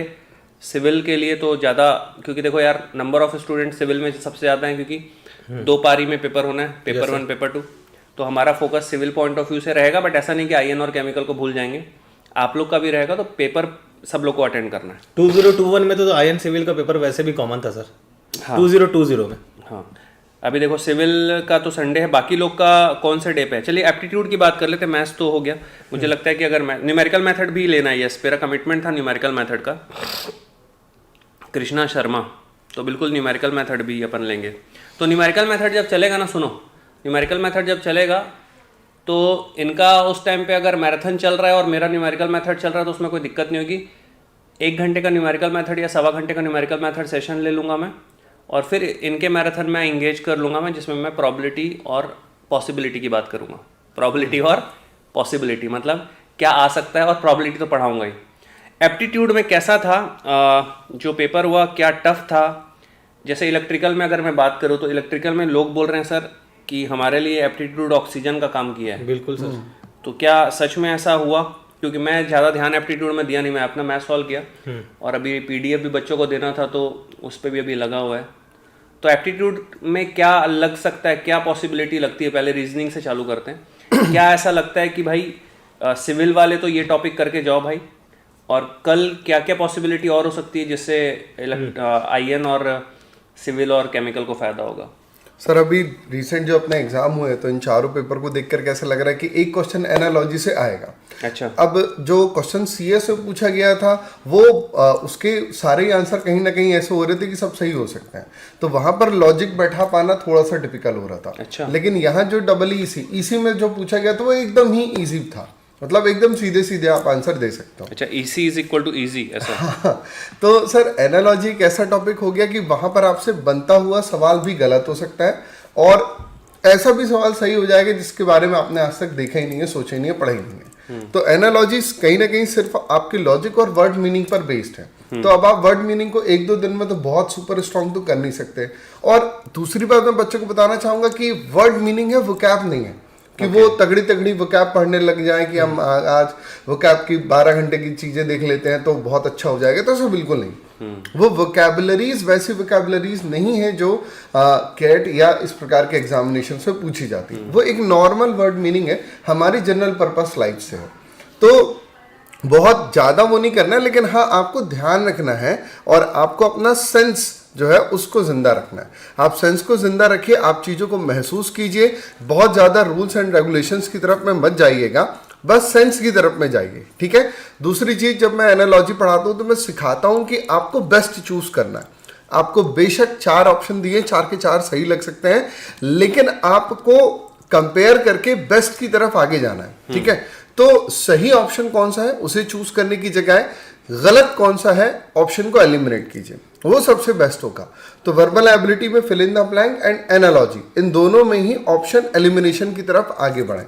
सिविल के लिए तो ज़्यादा, क्योंकि देखो यार नंबर ऑफ स्टूडेंट सिविल में सबसे ज़्यादा है, क्योंकि 2 पारी में पेपर होना है, पेपर 1 पेपर 2। तो हमारा focus civil point of view से रहेगा, बट ऐसा नहीं कि आईएन और केमिकल को भूल जाएंगे। आप लोग का भी रहेगा, तो पेपर सब लोग को अटेंड करना है। 2021 में तो आईएन सिविल का पेपर वैसे भी कॉमन था सर। हाँ। 2020 में। हाँ, अभी देखो सिविल का तो संडे है, बाकी लोग का कौन से डे पे है। चलिए एप्टीट्यूड की बात कर लेते हैं। मैथ्स तो हो गया। मुझे लगता है कि अगर न्यूमेरिकल मेथड भी लेना है, यस मेरा कमिटमेंट था न्यूमेरिकल मेथड का। कृष्णा शर्मा तो बिल्कुल न्यूमेरिकल मेथड भी अपन लेंगे। तो न्यूमेरिकल मेथड जब चलेगा ना, सुनो, न्यूमेरिकल मेथड जब चलेगा तो इनका उस टाइम पे अगर मैराथन चल रहा है और मेरा न्यूमेरिकल मेथड चल रहा है तो उसमें कोई दिक्कत नहीं होगी। 1 घंटे का न्यूमेरिकल मेथड या 1.25 घंटे का न्यूमेरिकल मेथड सेशन ले लूँगा मैं, और फिर इनके मैराथन में इंगेज कर लूँगा मैं, जिसमें मैं प्रॉबिलिटी और पॉसिबिलिटी की बात करूँगा। प्रॉबिलिटी और पॉसिबिलिटी मतलब क्या आ सकता है, और प्रॉबिलिटी तो पढ़ाऊँगा ही। एप्टीट्यूड में कैसा था, जो पेपर हुआ क्या टफ था। जैसे इलेक्ट्रिकल में अगर मैं बात करूँ तो इलेक्ट्रिकल में लोग बोल रहे हैं सर कि हमारे लिए एप्टीट्यूड ऑक्सीजन का काम किया है। बिल्कुल सर। तो क्या सच में ऐसा हुआ? क्योंकि मैं ज़्यादा ध्यान एप्टीट्यूड में दिया नहीं, मैं अपना मैथ सॉल्व किया और अभी पीडीएफ भी बच्चों को देना था तो उस पर भी अभी लगा हुआ है। तो एप्टीट्यूड में क्या लग सकता है, क्या पॉसिबिलिटी लगती है? पहले रीजनिंग से चालू करते हैं। क्या ऐसा लगता है कि भाई सिविल वाले तो ये टॉपिक करके जाओ भाई, और कल क्या क्या पॉसिबिलिटी और हो सकती है जिससे आईएन और सिविल और केमिकल को फ़ायदा होगा? सर अभी रिसेंट जो अपने एग्जाम हुए तो इन चारों पेपर को देखकर कैसा लग रहा है कि एक क्वेश्चन एनालॉजी से आएगा। अच्छा। अब जो क्वेश्चन सीए से पूछा गया था वो उसके सारे आंसर कहीं ना कहीं ऐसे हो रहे थे कि सब सही हो सकते हैं, तो वहां पर लॉजिक बैठा पाना थोड़ा सा डिफिकल्ट हो रहा था। अच्छा। लेकिन यहाँ जो EC में जो पूछा गया था वो एकदम ही ईजी था, मतलब एकदम सीधे सीधे आप आंसर दे सकते हो। अच्छा, EC is equal to easy ऐसा? हाँ, तो सर एनालॉजी एक ऐसा टॉपिक हो गया कि वहां पर आपसे बनता हुआ सवाल भी गलत हो सकता है और ऐसा भी सवाल सही हो जाएगा जिसके बारे में आपने आज तक देखा ही नहीं है, सोचा ही नहीं है, पढ़ा ही नहीं है। तो एनालॉजी कहीं ना कहीं सिर्फ आपकी लॉजिक और वर्ड मीनिंग पर बेस्ड है। तो अब आप वर्ड मीनिंग को 1-2 दिन में तो बहुत सुपर स्ट्रॉन्ग तो कर नहीं सकते। और दूसरी बात मैं बच्चों को बताना चाहूंगा कि वर्ड मीनिंग है, वोकैब नहीं है कि वो तगड़ी तगड़ी वोकैब पढ़ने लग जाए कि हम आज वोकैब की 12 घंटे की चीजें देख लेते हैं तो बहुत अच्छा हो जाएगा, तो ऐसा बिल्कुल नहीं। वो वोकैबुलरीज वैसी वोकैबुलरीज नहीं है जो कैट या इस प्रकार के एग्जामिनेशन से पूछी जाती है। वो एक नॉर्मल वर्ड मीनिंग है, हमारी जनरल पर्पस लाइफ से है, तो बहुत ज्यादा वो नहीं करना है। लेकिन हाँ, आपको ध्यान रखना है और आपको अपना सेंस जो है उसको जिंदा रखना है। आप सेंस को जिंदा रखिए, आप चीज़ों को महसूस कीजिए, बहुत ज़्यादा रूल्स एंड रेगुलेशंस की तरफ में मत जाइएगा, बस सेंस की तरफ में जाइए, ठीक है। दूसरी चीज़, जब मैं एनालॉजी पढ़ाता हूँ तो मैं सिखाता हूँ कि आपको बेस्ट चूज करना है। आपको बेशक 4 ऑप्शन दिए, 4 के 4 सही लग सकते हैं, लेकिन आपको कंपेयर करके बेस्ट की तरफ आगे जाना है, ठीक है। तो सही ऑप्शन कौन सा है उसे चूज करने की जगह गलत कौन सा है ऑप्शन को एलिमिनेट कीजिए, वो सबसे बेस्ट होगा। तो वर्बल एबिलिटी में fill in the blank and analogy, इन दोनों में ही ऑप्शन एलिमिनेशन की तरफ आगे बढ़े,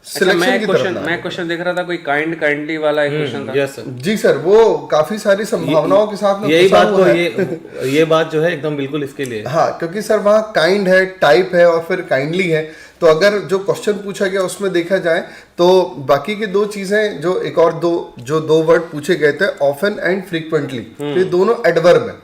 सिलेक्शन की तरफ। मैं क्वेश्चन देख रहा था, कोई काइंडली वाला एक क्वेश्चन था। Yes sir. जी सर, वो काफी सारी संभावनाओं के साथ में यही फंसा बात हुआ तो है। ये बात जो है एकदम बिल्कुल इसके लिए। हाँ, क्योंकि सर वहाँ काइंड है, टाइप है और फिर काइंडली है। तो अगर जो क्वेश्चन पूछा गया उसमें देखा जाए तो बाकी की 2 चीजें जो एक और दो वर्ड पूछे गए थे, ऑफन एंड फ्रीक्वेंटली, ये दोनों एडवर्ब है,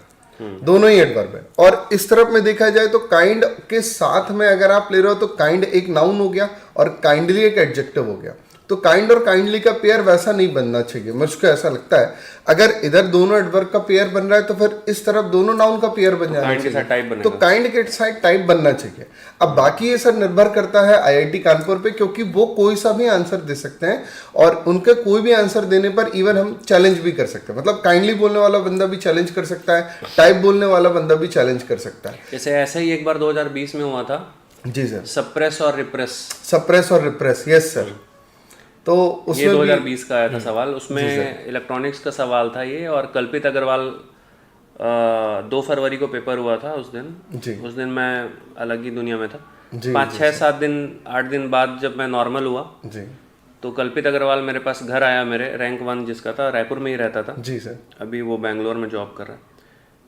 दोनों ही एडवर्ब है। और इस तरफ में देखा जाए तो काइंड के साथ में अगर आप ले रहे हो तो काइंड एक नाउन हो गया और काइंडली एक एडजेक्टिव हो गया। तो काइंड और काइंडली का पेयर वैसा नहीं बनना चाहिए, मुझको ऐसा लगता है। अगर इधर दोनों एडवर्ब का पेयर बन रहा है तो फिर इस तरफ दोनों नाउन का पेयर बन जाना चाहिए, तो काइंड के साथ टाइप बनना चाहिए। अब बाकी ये सर निर्भर करता है आईआईटी कानपुर पे, क्योंकि वो कोई सा भी आंसर दे सकते हैं और उनके कोई भी आंसर देने पर इवन हम चैलेंज भी कर सकते हैं। मतलब काइंडली बोलने वाला बंदा भी चैलेंज कर सकता है, टाइप बोलने वाला बंदा भी चैलेंज कर सकता है। जैसे ऐसा ही एक बार 2020 में हुआ था। जी सर। सप्रेस और रिप्रेस, यस सर। तो उसमें ये 2020 का आया था सवाल, उसमें इलेक्ट्रॉनिक्स का सवाल था ये, और कल्पित अग्रवाल 2 फरवरी को पेपर हुआ था उस दिन मैं अलग ही दुनिया में था। 5, 6, 7 दिन 8 दिन बाद जब मैं नॉर्मल हुआ जी, तो कल्पित अग्रवाल मेरे पास घर आया, मेरे रैंक 1 जिसका था, रायपुर में ही रहता था जी सर, अभी वो बेंगलोर में जॉब कर रहा है।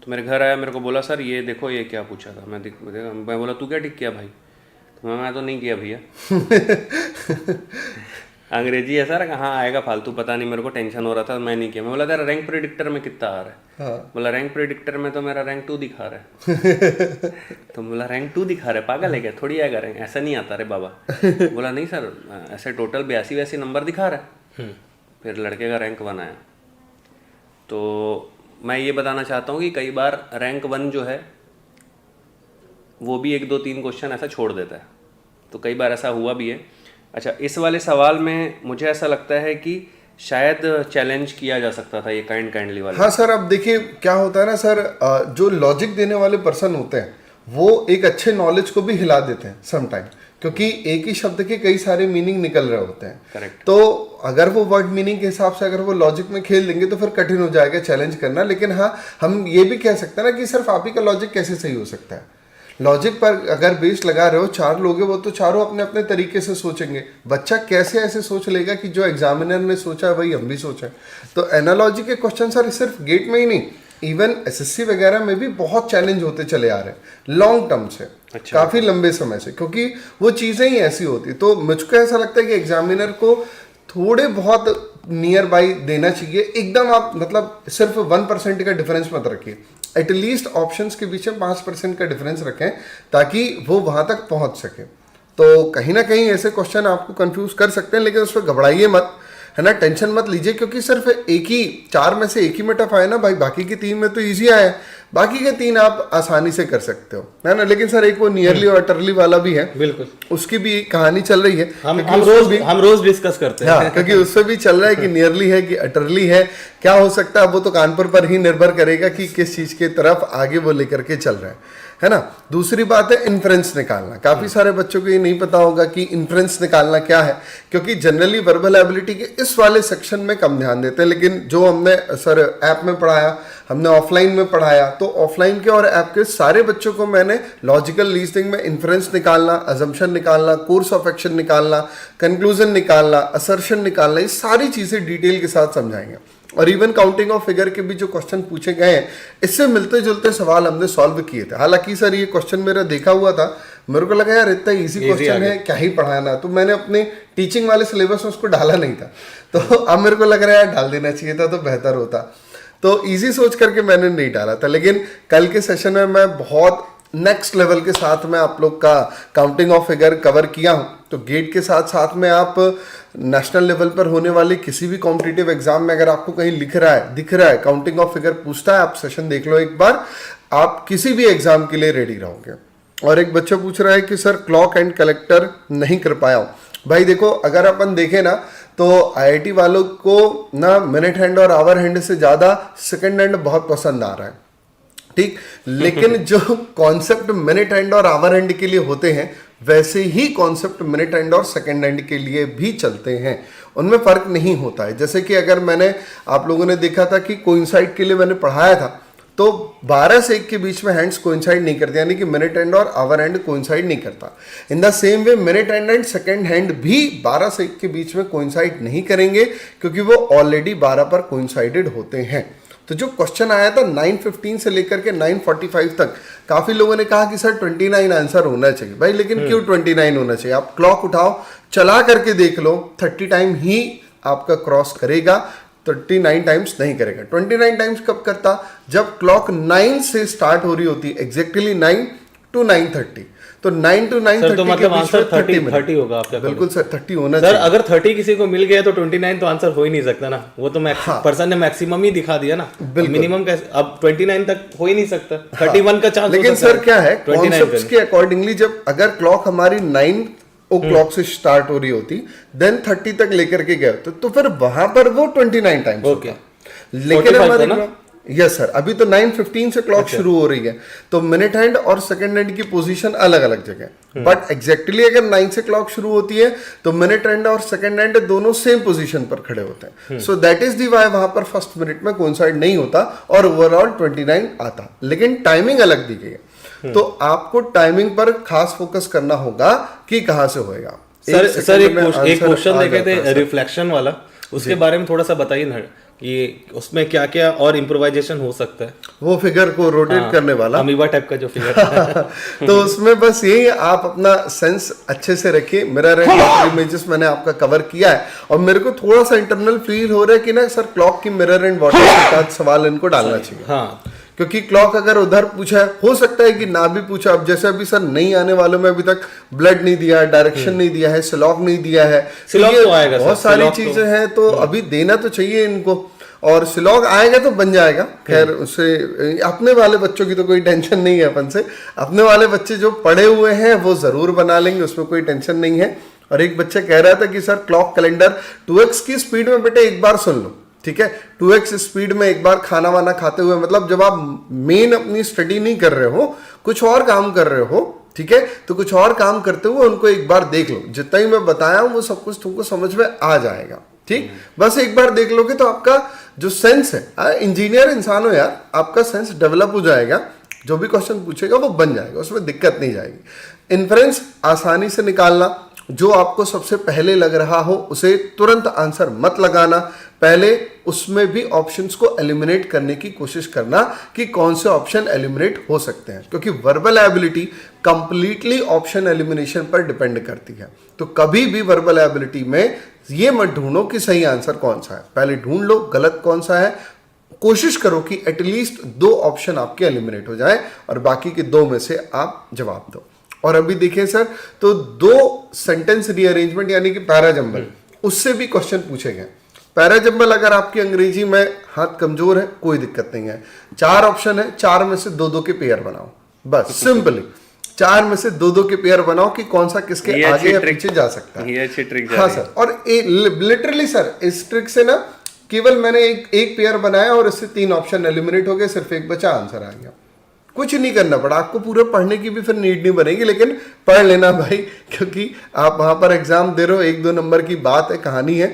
तो मेरे घर आया, मेरे को बोला सर ये देखो ये क्या पूछा था। मैं बोला तू क्या टिक किया भाई? तो मैं तो नहीं किया भैया। अंग्रेजी है सर, कहाँ आएगा फालतू, पता नहीं, मेरे को टेंशन हो रहा था, मैं नहीं किया। मैं बोला तेरा रैंक प्रेडिक्टर में कितना आ रहा है? बोला रैंक प्रेडिक्टर में तो मेरा रैंक 2 दिखा रहा है। तो बोला रैंक 2 दिखा रहा है, पागल है क्या? थोड़ी आएगा रैंक, ऐसा नहीं आता रे बाबा। बोला नहीं सर, ऐसे टोटल 82 नंबर दिखा रहा है। फिर लड़के का रैंक 1 आया। तो मैं ये बताना चाहता हूँ कि कई बार रैंक 1 जो है वो भी 1, 2, 3 क्वेश्चन ऐसा छोड़ देता है, तो कई बार ऐसा हुआ भी है। अच्छा, इस वाले सवाल में मुझे ऐसा लगता है कि शायद चैलेंज किया जा सकता था ये काइंडली वाला। हाँ सर, अब देखिए क्या होता है ना सर, जो लॉजिक देने वाले पर्सन होते हैं वो एक अच्छे नॉलेज को भी हिला देते हैं समटाइम, क्योंकि एक ही शब्द के कई सारे मीनिंग निकल रहे होते हैं। करेक्ट। तो अगर वो वर्ड मीनिंग के हिसाब से अगर वो लॉजिक में खेल देंगे तो फिर कठिन हो जाएगा चैलेंज करना। लेकिन हाँ, हम ये भी कह सकते हैं ना कि सिर्फ आप ही का लॉजिक कैसे सही हो सकता है। लॉजिक पर अगर बेस लगा रहे हो, 4 लोग हैं, वो तो चारों अपने अपने तरीके से सोचेंगे। बच्चा कैसे ऐसे सोच लेगा कि जो एग्जामिनर ने सोचा है वही हम भी सोचें। तो एनालॉजी के क्वेश्चन सर सिर्फ गेट में ही नहीं, इवन एसएससी वगैरह में भी बहुत चैलेंज होते चले आ रहे हैं लॉन्ग टर्म से। अच्छा। काफी लंबे समय से, क्योंकि वो चीजें ही ऐसी होती। तो मुझको ऐसा लगता है कि एग्जामिनर को थोड़े बहुत नियर बाई देना चाहिए। एकदम आप मतलब सिर्फ 1% का डिफरेंस मत रखिए, एटलीस्ट ऑप्शंस के बीच में 5% का डिफरेंस रखें ताकि वो वहां तक पहुंच सके। तो कहीं ना कहीं ऐसे क्वेश्चन आपको कंफ्यूज कर सकते हैं, लेकिन उस पर घबराइए मत, है ना, टेंशन मत लीजिए, क्योंकि सिर्फ एक ही 4 में से एक ही में टफ आए ना भाई, बाकी के 3 में तो ईजी आए, बाकी के 3 आप आसानी से कर सकते हो, है ना। लेकिन सर एक वो नियरली और अटरली वाला भी है, बिल्कुल, उसकी भी कहानी चल रही है। हम रोज डिस्कस करते हैं। हाँ, क्योंकि उससे भी चल रहा है कि नियरली है कि अटरली है, क्या हो सकता है वो तो कानपुर पर ही निर्भर करेगा कि किस चीज के तरफ आगे वो लेकर के चल रहा है ना। दूसरी बात है इन्फ्रेंस निकालना। काफी सारे बच्चों को ये नहीं पता होगा कि इन्फ्रेंस निकालना क्या है, क्योंकि जनरली वर्बल एबिलिटी के इस वाले सेक्शन में कम ध्यान देते हैं। लेकिन जो हमने सर ऐप में पढ़ाया, हमने ऑफलाइन में पढ़ाया, तो ऑफलाइन के और ऐप के सारे बच्चों को मैंने लॉजिकल रीजनिंग में इन्फ्रेंस निकालना, अजम्पशन निकालना, कोर्स ऑफ एक्शन निकालना, कंक्लूजन निकालना, असर्शन निकालना, ये सारी चीजें डिटेल के साथ समझाएंगे। और इवन काउंटिंग ऑफ फिगर के भी जो क्वेश्चन पूछे गए हैं, इससे मिलते जुलते सवाल हमने सॉल्व किए थे। हालांकि सर ये क्वेश्चन मेरा देखा हुआ था, मेरे को लगा यार इतना इजी क्वेश्चन है, क्या ही पढ़ाना, तो मैंने अपने टीचिंग वाले सिलेबस में उसको डाला नहीं था। तो अब मेरे को लग रहा है यार डाल देना चाहिए था तो बेहतर होता। तो इजी सोच करके मैंने नहीं डाला था। लेकिन कल के सेशन में मैं बहुत नेक्स्ट लेवल के साथ में आप लोग का काउंटिंग ऑफ फिगर कवर किया हूँ। तो गेट के साथ साथ में आप नेशनल लेवल पर होने वाले किसी भी कॉम्पिटिटिव एग्जाम में अगर आपको कहीं लिख रहा है, दिख रहा है काउंटिंग ऑफ फिगर पूछता है, आप सेशन देख लो एक बार, आप किसी भी एग्जाम के लिए रेडी रहोगे। और एक बच्चा पूछ रहा है कि सर क्लॉक एंड कलेक्टर नहीं कर पाया हूँ। भाई देखो, अगर अपन देखें ना तो आईआईटी वालों को ना मिनट हैंड और आवर हैंड से ज़्यादा सेकंड हैंड बहुत पसंद आ रहा है, ठीक। लेकिन जो कॉन्सेप्ट मिनट हैंड और आवर हैंड के लिए होते हैं, वैसे ही कॉन्सेप्ट मिनट हैंड और सेकंड हैंड के लिए भी चलते हैं, उनमें फर्क नहीं होता है। जैसे कि अगर मैंने, आप लोगों ने देखा था कि कोइंसाइड के लिए मैंने पढ़ाया था, तो 12 से 1 के बीच में हैंड्स कोइंसाइड नहीं करते, यानी कि मिनट हैंड और आवर हैंड कोइंसाइड नहीं करता। In the same way minute hand and second hand भी 12 से 1 के बीच में कोइंसाइड नहीं करेंगे, क्योंकि वो ऑलरेडी 12 पर कोइंसाइडेड होते हैं। तो जो क्वेश्चन आया था 9:15 से लेकर के 9:45 तक, काफी लोगों ने कहा कि सर 29 आंसर होना चाहिए। भाई लेकिन क्यों 29 होना चाहिए? आप क्लॉक उठाओ, चला करके देख लो, 30 टाइम ही आपका क्रॉस करेगा, 39 टाइम्स नहीं करेगा। 29 टाइम्स कब करता? जब क्लॉक 9 से स्टार्ट हो रही होती, एग्जैक्टली 9 to 9:30। तो 9 to 9:30 तो मतलब आंसर 30 होगा आपका। बिल्कुल सर, 30 होना सर। चाहिए। अगर 30 किसी को मिल गया तो 29 तो आंसर हो ही नहीं सकता ना, वो तो पर्सन ने मैक्सिमम ही दिखा दिया ना, मिनिमम कैसे? अब 29 तक हो ही नहीं सकता, 31 का चांस। लेकिन सर क्या है, कॉन्सेप्ट्स के अकॉर्डिंगली जब अगर क्लॉक हमारी 9 o'clock से स्टार्ट हो रही होती, देन 30 तक लेकर के गए तो फिर वहां पर वो 29 टाइम्स होगा। लेकिन हमारे यस सर, अभी तो 9:15 से क्लॉक शुरू हो रही है, तो मिनट हैंड और सेकंड हैंड की पोजीशन अलग अलग जगह। बट एग्जैक्टली अगर 9 से क्लॉक शुरू होती है तो मिनट हैंड और सेकंड हैंड दोनों सेम पोजीशन पर खड़े होते हैं। So that is the why वहां पर फर्स्ट मिनट में कोइंसाइड नहीं होता और ओवरऑल 29 आता, लेकिन टाइमिंग अलग दी गई है। तो आपको टाइमिंग पर खास फोकस करना होगा कि कहां से होएगा। सर एक क्वेश्चन देखे थे रिफ्लेक्शन वाला, उसके बारे में थोड़ा सा बताइए ना, कि उसमें क्या क्या और इम्प्रोवाइजेशन हो सकता है? वो फिगर को रोटेट करने वाला अमीबा टाइप का जो फिगर तो उसमें बस यही, आप अपना सेंस अच्छे से रखिए। मिरर एंड वाटर इमेजेस मैंने आपका कवर किया है, और मेरे को थोड़ा सा इंटरनल फील हो रहा है कि ना सर क्लॉक की मिरर एंड वाटर के साथ सवाल इनको डालना चाहिए। हाँ, क्योंकि क्लॉक अगर उधर पूछा है, हो सकता है कि ना भी पूछा। अब जैसे अभी सर नहीं आने वालों में अभी तक ब्लड नहीं दिया है, डायरेक्शन नहीं दिया है, सिलॉग नहीं दिया है, सिलॉग तो आएगा, बहुत सारी चीजें हैं, तो अभी देना तो चाहिए इनको। और सिलॉग आएगा तो बन जाएगा। खैर उससे अपने वाले बच्चों की तो कोई टेंशन नहीं है अपन से, अपने वाले बच्चे जो पढ़े हुए हैं वो जरूर बना लेंगे, उसमें कोई टेंशन नहीं है। और एक बच्चा कह रहा था कि सर क्लॉक कैलेंडर 2x की स्पीड में बेटे एक बार सुन लो, ठीक है, 2x स्पीड में एक बार खाना वाना खाते हुए, मतलब जब आप मेन अपनी स्टडी नहीं कर रहे हो, कुछ और काम कर रहे हो, ठीक है, तो कुछ और काम करते हुए उनको एक बार देख लो। जितना ही मैं बताया हूं वो सब कुछ तुमको समझ में आ जाएगा, ठीक। बस एक बार देख लोगे तो आपका जो सेंस है, इंजीनियर इंसान हो यार, आपका सेंस डेवलप हो जाएगा, जो भी क्वेश्चन पूछेगा वो बन जाएगा, उसमें दिक्कत नहीं जाएगी। इन्फ्रेंस आसानी से निकालना, जो आपको सबसे पहले लग रहा हो उसे तुरंत आंसर मत लगाना, पहले उसमें भी ऑप्शंस को एलिमिनेट करने की कोशिश करना कि कौन से ऑप्शन एलिमिनेट हो सकते हैं, क्योंकि verbal ability completely option elimination पर डिपेंड करती है। तो कभी भी वर्बल एबिलिटी में ये मत ढूंढो कि सही आंसर कौन सा है, पहले ढूंढ लो गलत कौन सा है, कोशिश करो कि एटलीस्ट 2 ऑप्शन आपके एलिमिनेट हो जाए और बाकी के 2 में से आप जवाब दो। और अभी देखें सर, तो 2 सेंटेंस रीअरेंजमेंट यानी कि पैराजंबल, उससे भी क्वेश्चन पूछे गए। पैराजंबल अगर आपकी अंग्रेजी में हाथ कमजोर है कोई दिक्कत नहीं है, 4 ऑप्शन है, 4 में से 2-2 के पेयर बनाओ, बस सिंपली 4 में से 2-2 के पेयर बनाओ कि कौन सा किसके आगे या पीछे जा सकता है। ये अच्छी ट्रिक हाँ सर, और लिटरली सर इस ट्रिक से ना केवल मैंने एक पेयर बनाया और इससे 3 ऑप्शन एलिमिनेट हो गए, सिर्फ एक बचा, आंसर आ गया। कुछ नहीं करना पड़ा आपको, पूरे पढ़ने की भी फिर नीड नहीं बनेगी, लेकिन पढ़ लेना भाई, क्योंकि आप वहां पर एग्जाम दे रहे हो, 1-2 नंबर की बात है, कहानी है,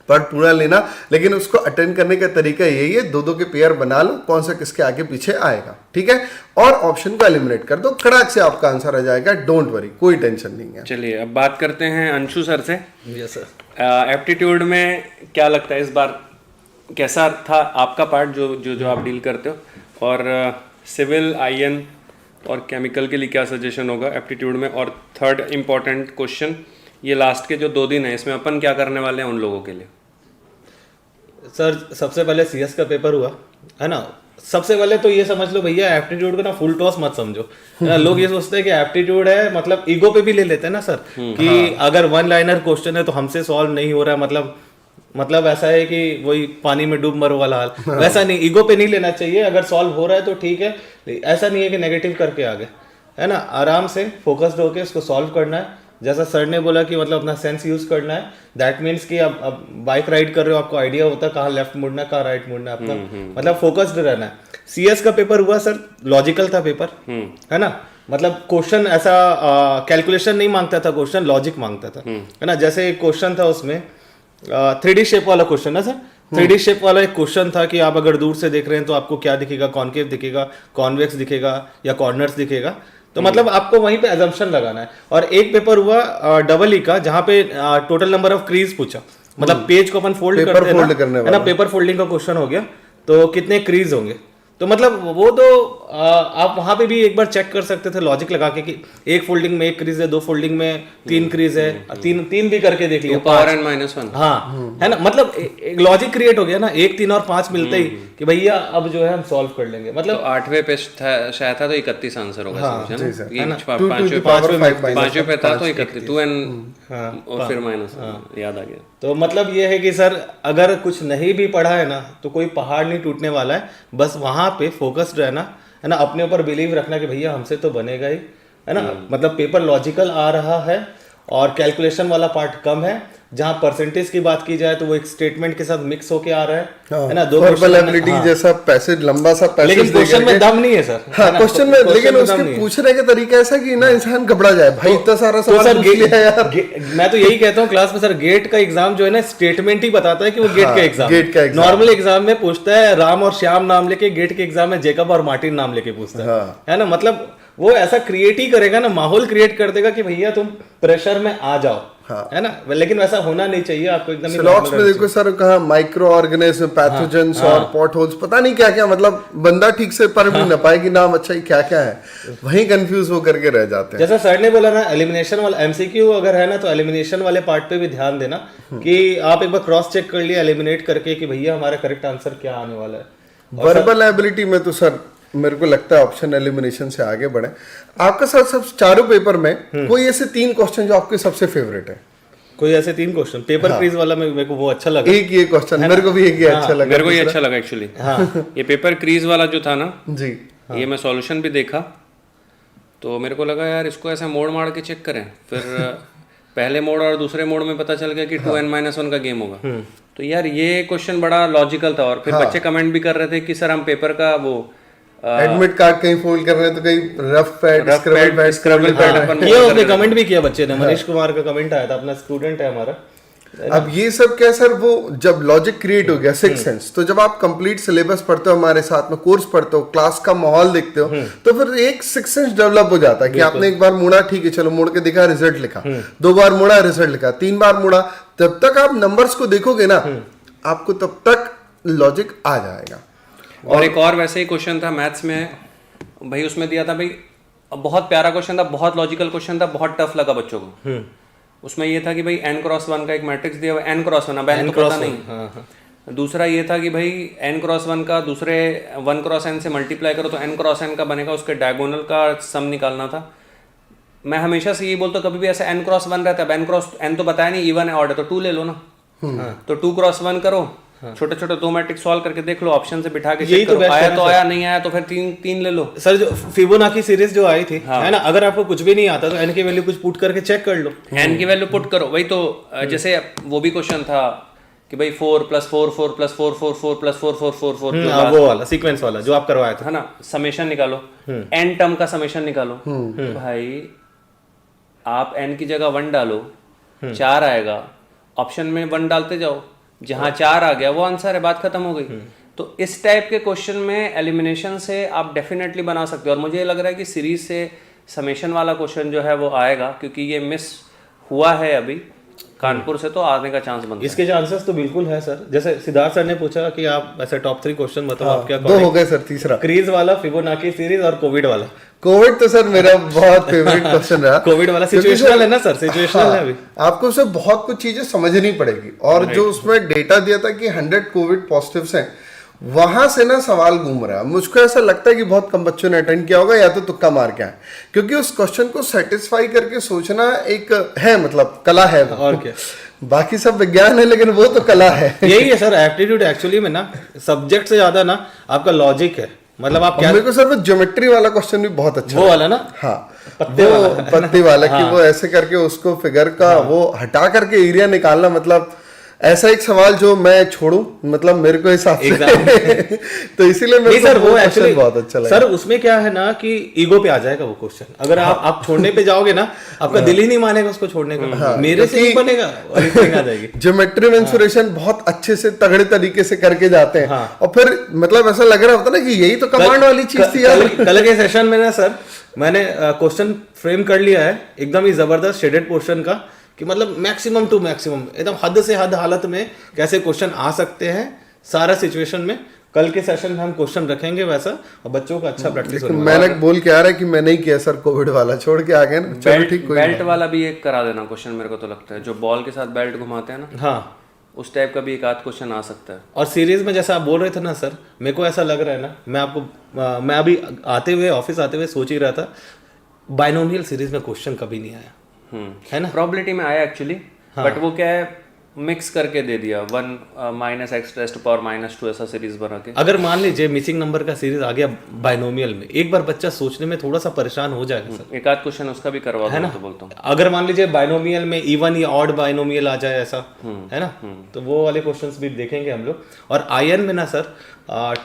पढ़ पूरा लेना, लेकिन उसको अटेंड करने का तरीका यही है, 2-2 के पेयर बना लो, कौन सा किसके आगे पीछे आएगा, ठीक है, और ऑप्शन को एलिमिनेट कर दो, कड़ाक से आपका आंसर आ जाएगा, डोंट वरी, कोई टेंशन नहीं है। चलिए अब बात करते हैं अंशु सर से। Yes sir. एप्टीट्यूड में क्या लगता है इस बार कैसा था आपका पार्ट जो आप डील करते हो, और सिविल, आईएन और केमिकल के लिए क्या सजेशन होगा एप्टीट्यूड में? और थर्ड इम्पॉर्टेंट क्वेश्चन, ये लास्ट के जो 2 दिन है इसमें अपन क्या करने वाले हैं उन लोगों के लिए? सर सबसे पहले सीएस का पेपर हुआ है ना, सबसे पहले तो ये समझ लो भैया, एप्टीट्यूड को ना फुल टॉस मत समझो। लोग ये सोचते हैं कि एप्टीट्यूड है मतलब ईगो पे भी ले लेते हैं ना सर, कि अगर 1 लाइनर क्वेश्चन है तो हमसे सॉल्व नहीं हो रहा है, मतलब ऐसा है कि वही पानी में डूब मरो वाला हाल, वैसा नहीं, ईगो पे नहीं लेना चाहिए। अगर सॉल्व हो रहा है तो ठीक है, ऐसा नहीं है कि नेगेटिव करके आगे, है ना, आराम से फोकस्ड होके उसको सॉल्व करना है। जैसा सर ने बोला कि मतलब अपना सेंस यूज करना है, दैट मीन्स कि अब बाइक राइड कर रहे हो, आपको आइडिया होता है कहाँ लेफ्ट मुड़ना, कहाँ राइट मुड़ना, अपना मतलब फोकस्ड रहना है। सीएस का पेपर हुआ सर, लॉजिकल था पेपर, है ना, मतलब क्वेश्चन ऐसा कैलकुलेशन नहीं मांगता था, क्वेश्चन लॉजिक मांगता था, है ना। जैसे एक क्वेश्चन था उसमें 3D शेप वाला क्वेश्चन है सर, 3D शेप वाला एक क्वेश्चन था कि आप अगर दूर से देख रहे हैं तो आपको क्या दिखेगा, कॉनकेव दिखेगा, कॉन्वेक्स दिखेगा या कॉर्नर्स दिखेगा, तो मतलब आपको वहीं पे अजम्पशन लगाना है। और एक पेपर हुआ डबल ई का, जहाँ पे टोटल नंबर ऑफ क्रीज पूछा, मतलब पेज को अपन फोल्ड करते हैं ना, पेपर फोल्डिंग का क्वेश्चन हो गया, तो कितने क्रीज होंगे, तो मतलब वो तो आप वहां पे भी एक बार चेक कर सकते थे लॉजिक लगा के कि एक फोल्डिंग में 1 क्रीज है, 2 फोल्डिंग में 3 क्रीज है, 3 भी करके देख लिया, पावर n -1, हाँ है ना, मतलब एक लॉजिक क्रिएट हो गया ना, 1, 3 और 5 मिलते ही कि भैया अब जो है हम सॉल्व कर लेंगे। मतलब तो 8वें पे शायद था तो 31 आंसर होगा, है ना, 5वें पे था तो 31, 2n और फिर माइनस, याद आ गया। तो मतलब ये है कि सर अगर कुछ नहीं भी पढ़ा है ना तो कोई पहाड़ नहीं टूटने वाला है, बस वहां पे फोकस्ड रहना है ना, अपने ऊपर बिलीव रखना कि भैया हमसे तो बनेगा ही, है ना। मतलब पेपर लॉजिकल आ रहा है और कैलकुलेशन वाला पार्ट कम है। जहां परसेंटेज की बात की जाए तो वो एक स्टेटमेंट के साथ मिक्स होके आ रहा है ना, 2 वर्बलिटी जैसा पैसेज, लंबा सा पैसेज, लेकिन क्वेश्चन में दम नहीं है सर, हाँ क्वेश्चन में, लेकिन उसके पूछने का तरीका ऐसा कि ना इंसान घबरा जाए, भाई इतना सारा सवाल पूछ लिया यार। मैं तो यही कहता हूँ क्लास में सर, गेट का एग्जाम जो है ना स्टेटमेंट ही बताता है कि वो गेट का एग्जाम, नॉर्मल एग्जाम में पूछता है राम और श्याम नाम लेके, गेट के एग्जाम में जेकब और मार्टिन नाम लेके पूछता है ना। मतलब वो ऐसा क्रिएट ही करेगा ना, माहौल क्रिएट कर देगा कि भैया तुम प्रेशर में आ जाओ, है ना, लेकिन वैसा होना नहीं चाहिए। आपको एकदम सिलॉक्स में देखो सर, कहा माइक्रो ऑर्गेनिज्म, पैथोजेंस और पॉट होल्स, पता नहीं क्या क्या, मतलब बंदा ठीक से पढ़ भी ना पाए कि नाम अच्छा ही क्या क्या है, वहीं कंफ्यूज हो करके रह जाते हैं। जैसा सर ने बोला ना, एलिमिनेशन वाला एमसीक्यू अगर है ना, तो एलिमिनेशन वाले पार्ट पे भी ध्यान देना कि आप एक बार क्रॉस चेक कर लिया एलिमिनेट करके कि भैया हमारा करेक्ट आंसर क्या आने वाला है। वर्बल एबिलिटी में तो सर मेरे को लगता है ऑप्शन एलिमिनेशन से आगे बढ़े। आपका सर सब चारों पेपर में कोई ऐसे 3 क्वेश्चन जो आपके सबसे फेवरेट है? कोई ऐसे 3 क्वेश्चन पेपर क्रीज वाला में मेरे को वो अच्छा लगा। एक ये क्वेश्चन मेरे को भी एक ये अच्छा लगा, मेरे को ये अच्छा लगा एक्चुअली। ये पेपर क्रीज वाला जो था ना जी, ये मैं सॉल्यूशन भी देखा तो मेरे को लगा यार इसको ऐसा मोड़ मार के चेक करें, फिर पहले मोड और दूसरे मोड में पता चल गया कि 2n-1 का गेम होगा। तो यार ये क्वेश्चन बड़ा लॉजिकल था, और फिर बच्चे कमेंट भी कर रहे थे कि सर हम पेपर का वो एडमिट कार्ड कहीं फोल्ड कर रहे हैं तो कहीं रफ पैड स्क्रैबल पैड ये उसने कमेंट भी किया बच्चे ने, मनीष कुमार का कमेंट आया था, अपना स्टूडेंट है हमारा। अब ये सब क्या सर, वो जब लॉजिक क्रिएट हो गया, सिक्स सेंस, तो जब आप कंप्लीट सिलेबस पढ़ते हो, हमारे साथ में कोर्स पढ़ते हो, क्लास का माहौल देखते हो, तो फिर एक सिक्स सेंस डेवलप हो जाता है कि आपने एक बार मुड़ा, ठीक है चलो मुड़ के दिखा, रिजल्ट लिखा, 2 बार मुड़ा, रिजल्ट लिखा, 3 बार मुड़ा, तब तक आप नंबर्स को देखोगे ना, आपको तब तक लॉजिक आ जाएगा। और एक और वैसे ही क्वेश्चन था मैथ्स में भाई, उसमें दिया था भाई, बहुत प्यारा क्वेश्चन था, बहुत लॉजिकल क्वेश्चन था, बहुत टफ लगा बच्चों को। उसमें ये था कि भाई n×1 का एक मैट्रिक्स दिया हुआ, n×1, अब n तो पता नहीं। दूसरा ये था कि भाई n×1 का दूसरे 1×n से मल्टीप्लाई करो तो n×n का बनेगा, उसके डायगोनल का सम निकालना था। मैं हमेशा से यही बोलता हूँ, कभी भी ऐसा n×1 रहता है, n तो बताया नहीं, इवन है ऑर्डर, तो 2 ले लो ना, तो 2×1 करो, छोटे छोटे 2 मैट्रिक्स सॉल्व करके देख लो, ऑप्शन से बिठा के चेक करो, आया तो आया, नहीं आया तो फिर 3 ले लो। सर जो फिबोनाची सीरीज जो आई थी, है ना, अगर आपको कुछ भी नहीं आता तो n की वैल्यू कुछ पुट करके चेक कर लो, n की वैल्यू पुट करो। वही तो जैसे वो भी क्वेश्चन था कि भाई 4 + 4 4 + 4 4 4 + 4 4 4 4, वो वाला सीक्वेंस वाला जो आप करवाया था, है ना, समेशन निकालो, n टर्म का समेशन निकालो। भाई आप n की जगह 1 डालो, 4 आएगा, ऑप्शन में 1 डालते जाओ, जहां 4 आ गया वो आंसर है, बात खत्म हो गई। तो इस टाइप के क्वेश्चन में एलिमिनेशन से आप डेफिनेटली बना सकते हो, और मुझे लग रहा है कि सीरीज से समेशन वाला क्वेश्चन जो है वो आएगा, क्योंकि ये मिस हुआ है अभी कानपुर से, तो आने का चांस बनता है। इसके चांसेस तो बिल्कुल है सर। जैसे सिद्धार्थ सर ने पूछा कि आप ऐसे टॉप 3 क्वेश्चन बताओ, आप क्या 2 हो गए सर, तीसरा क्रीज वाला, फिबोनाची सीरीज और कोविड वाला। कोविड तो सर मेरा बहुत फेवरेट क्वेश्चन रहा। कोविड वाला सिचुएशनल है ना सर, सिचुएशनल है अभी। आपको उससे बहुत कुछ चीजें समझनी पड़ेगी, और जो उसमें डेटा दिया था कि 100 कोविड पॉजिटिव्स हैं, वहां से ना सवाल घूम रहा है। मुझको ऐसा लगता है कि बहुत कम बच्चों ने अटेंड किया होगा, या तो तुक्का मार के आए, क्योंकि उस क्वेश्चन को सेटिस्फाई करके सोचना एक है, मतलब कला है वो। और क्या, बाकी सब विज्ञान है, लेकिन वो तो कला है। यही है सर एप्टीट्यूड एक्चुअली में ना, सब्जेक्ट से ज्यादा ना आपका लॉजिक है, मतलब आप क्या। मेरे को सर वो ज्योमेट्री वाला क्वेश्चन भी बहुत अच्छा वो वाला ना, हाँ, पत्ते वाला कि वो ऐसे करके उसको फिगर का वो हटा करके एरिया निकालना, मतलब ऐसा एक सवाल जो मैं छोड़ूं, मतलब मेरे को हिसाब से तो इसीलिए मेरे को सर वो एक्चुअली बहुत अच्छा लगा। सर उसमें क्या है ना कि ईगो पे आ जाएगा वो क्वेश्चन, अगर आप छोड़ने पे जाओगे ना, आपका दिल ही नहीं मानेगा उसको छोड़ने का, मेरे से नहीं बनेगा, आ जाएगी। ज्योमेट्री मेंसुरेशन बहुत अच्छे से तगड़े तरीके से करके जाते हैं, और फिर मतलब ऐसा लग रहा होता ना कि यही तो कमांड वाली चीज थी यार। कल के सेशन में ना सर मैंने क्वेश्चन फ्रेम कर लिया है एकदम ही जबरदस्त शेडेड पोर्शन का, कि मतलब मैक्सिमम टू मैक्सिमम एकदम हद से हद हालत में कैसे क्वेश्चन आ सकते हैं सारा सिचुएशन में। कल के सेशन में हम क्वेश्चन रखेंगे वैसा, और बच्चों का अच्छा प्रैक्टिस होगा। मैंने बोल के आ रहा है कि मैं नहीं किया सर कोविड वाला, छोड़ के आ गए ना, चलो ठीक। बेल्ट वाला भी एक करा देना क्वेश्चन, मेरे को तो लगता है जो बॉल के साथ बेल्ट घुमाते हैं ना, हाँ उस टाइप का भी एक आध क्वेश्चन आ सकता है। और सीरीज में जैसा आप बोल रहे थे ना सर, मेरे को ऐसा लग रहा है ना, मैं अभी आते हुए ऑफिस आते हुए सोच ही रहा था, बाइनोमियल सीरीज में क्वेश्चन कभी नहीं आया है ना, प्रोबेबिलिटी में आया एक्चुअली, बट वो क्या है मिक्स करके दे दिया, 1 - x raised to power -2 ऐसा सीरीज बना के। अगर मान लीजिए मिसिंग नंबर का सीरीज आ गया बाइनोमियल में, एक बार बच्चा सोचने में थोड़ा सा परेशान हो जाएगा सर। एक आध क्वेश्चन उसका भी करवा दो, तो बोलता हूँ। अगर मान लीजिए बाइनोमियल में इवन या ऑड बाइनोमियल आ जाए ऐसा, है ना, तो वो वाले क्वेश्चंस भी देखेंगे हम लोग। और आयन में ना सर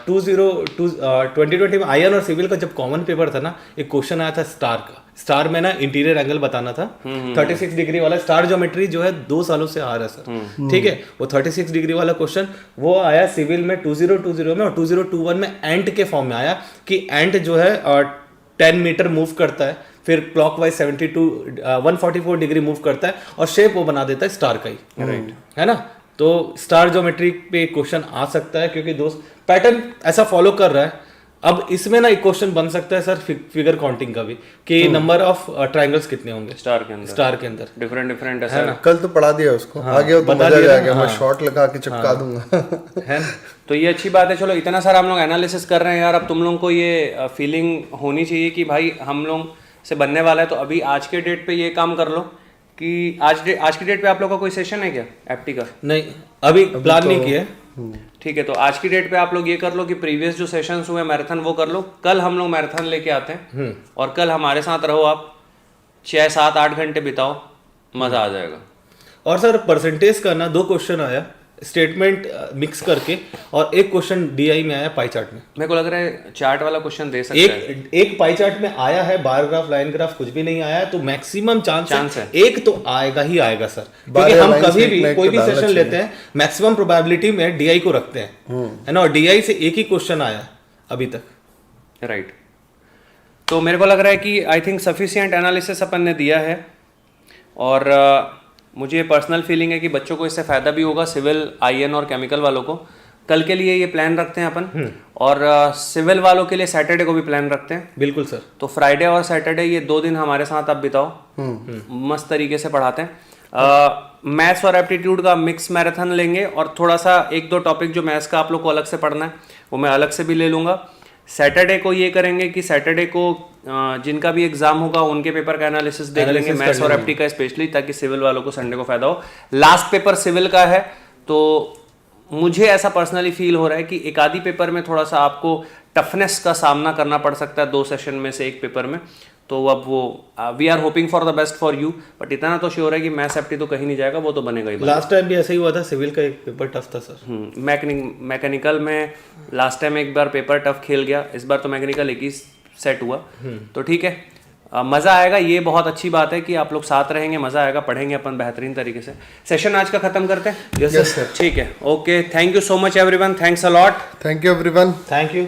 2020 में आयन और सिविल का जब कॉमन पेपर था ना, एक क्वेश्चन आया था स्टार का। स्टार में ना इंटीरियर एंगल बताना था, 36 डिग्री वाला स्टार ज्योमेट्री जो है 2 सालों से आ रहा है सर, ठीक है। वो 36 डिग्री वाला क्वेश्चन वो आया सिविल में 2020 में, और 2021 में एंट के फॉर्म में आया कि एंट जो है 10 मीटर मूव करता है, फिर क्लॉकवाइज 144 डिग्री मूव करता है, और शेप वो बना देता है स्टार का ही, राइट, है ना। तो स्टार ज्योमेट्री पे क्वेश्चन आ सकता है, क्योंकि दोस्त पैटर्न ऐसा फॉलो कर रहा है। अब इसमें ना एक क्वेश्चन बन सकता है सर फिगर काउंटिंग का भी, कि नंबर ऑफ ट्रायंगल्स कितने होंगे स्टार के अंदर डिफरेंट ऐसा है। कल तो पढ़ा दिया उसको, आगे हो तो मजा जाएगा, मैं शॉर्ट लगा के चिपका दूंगा, है ना। तो ये अच्छी बात है। चलो इतना सारा हम लोग एनालिसिस कर रहे हैं यार, अब तुम लोगों को ये फीलिंग होनी चाहिए कि भाई हम लोग से बनने वाला है। तो अभी आज के डेट पे ये काम कर लो कि आज की डेट पे आप लोग का कोई सेशन है क्या एप्टी का? नहीं, अभी प्लान नहीं किया। ठीक है, तो आज की डेट पे आप लोग ये कर लो कि प्रीवियस जो सेशंस हुए मैराथन वो कर लो। कल हम लोग मैराथन लेके आते हैं, और कल हमारे साथ रहो, आप 6, 7, 8 घंटे बिताओ, मजा आ जाएगा। और सर परसेंटेज का ना 2 क्वेश्चन आया स्टेटमेंट मिक्स करके, और एक क्वेश्चन डीआई में आया पाई चार्ट में। मेरे को लग रहा है चार्ट वाला क्वेश्चन दे सकते हैं। एक पाई चार्ट में आया है, बार ग्राफ लाइन ग्राफ कुछ भी नहीं आया है, तो मैक्सिमम चांस है एक तो आएगा ही आएगा सर, क्योंकि हम कभी भी कोई भी सेशन लेते हैं मैक्सिमम प्रोबेबिलिटी में डीआई को रखते हैं, है ना, और डीआई से एक ही क्वेश्चन आया अभी तक। राइट, तो मेरे को लग रहा है कि आई थिंक सफिशिएंट एनालिसिस अपन ने दिया है, और मुझे पर्सनल फीलिंग है कि बच्चों को इससे फ़ायदा भी होगा, सिविल, आईएन और केमिकल वालों को। कल के लिए ये प्लान रखते हैं अपन, और सिविल वालों के लिए सैटरडे को भी प्लान रखते हैं। बिल्कुल सर। तो फ्राइडे और सैटरडे ये 2 दिन हमारे साथ आप बिताओ, मस्त तरीके से पढ़ाते हैं। मैथ्स और एप्टीट्यूड का मिक्स मैराथन लेंगे, और थोड़ा सा 1-2 टॉपिक जो मैथ्स का आप लोग को अलग से पढ़ना है वो मैं अलग से भी ले लूँगा। सैटरडे को ये करेंगे कि सैटरडे को जिनका भी एग्जाम होगा उनके पेपर का एनालिसिस देख लेंगे, मैथ्स और एप्टी का स्पेशली, ताकि सिविल वालों को संडे को फायदा हो। लास्ट पेपर सिविल का है, तो मुझे ऐसा पर्सनली फील हो रहा है कि एक आधी पेपर में थोड़ा सा आपको टफनेस का सामना करना पड़ सकता है 2 सेशन में से एक पेपर में। तो अब वो we are hoping for the best for you, but इतना तो श्योर है कि मैथ्स एप्टी तो कहीं नहीं जाएगा, वो तो बनेगा ही। लास्ट टाइम भी ऐसा ही हुआ था, सिविल का एक पेपर टफ था सर। मैकेनिकल में लास्ट टाइम एक बार पेपर टफ खेल गया, इस बार तो मैकेनिकल एक ही सेट हुआ, तो ठीक है, मज़ा आएगा। ये बहुत अच्छी बात है कि आप लोग साथ रहेंगे, मज़ा आएगा, पढ़ेंगे अपन बेहतरीन तरीके से। सेशन आज का ख़त्म करते हैं। Yes sir. ठीक है, okay, thank you so much everyone, thanks a lot. Thank you everyone. Thank you.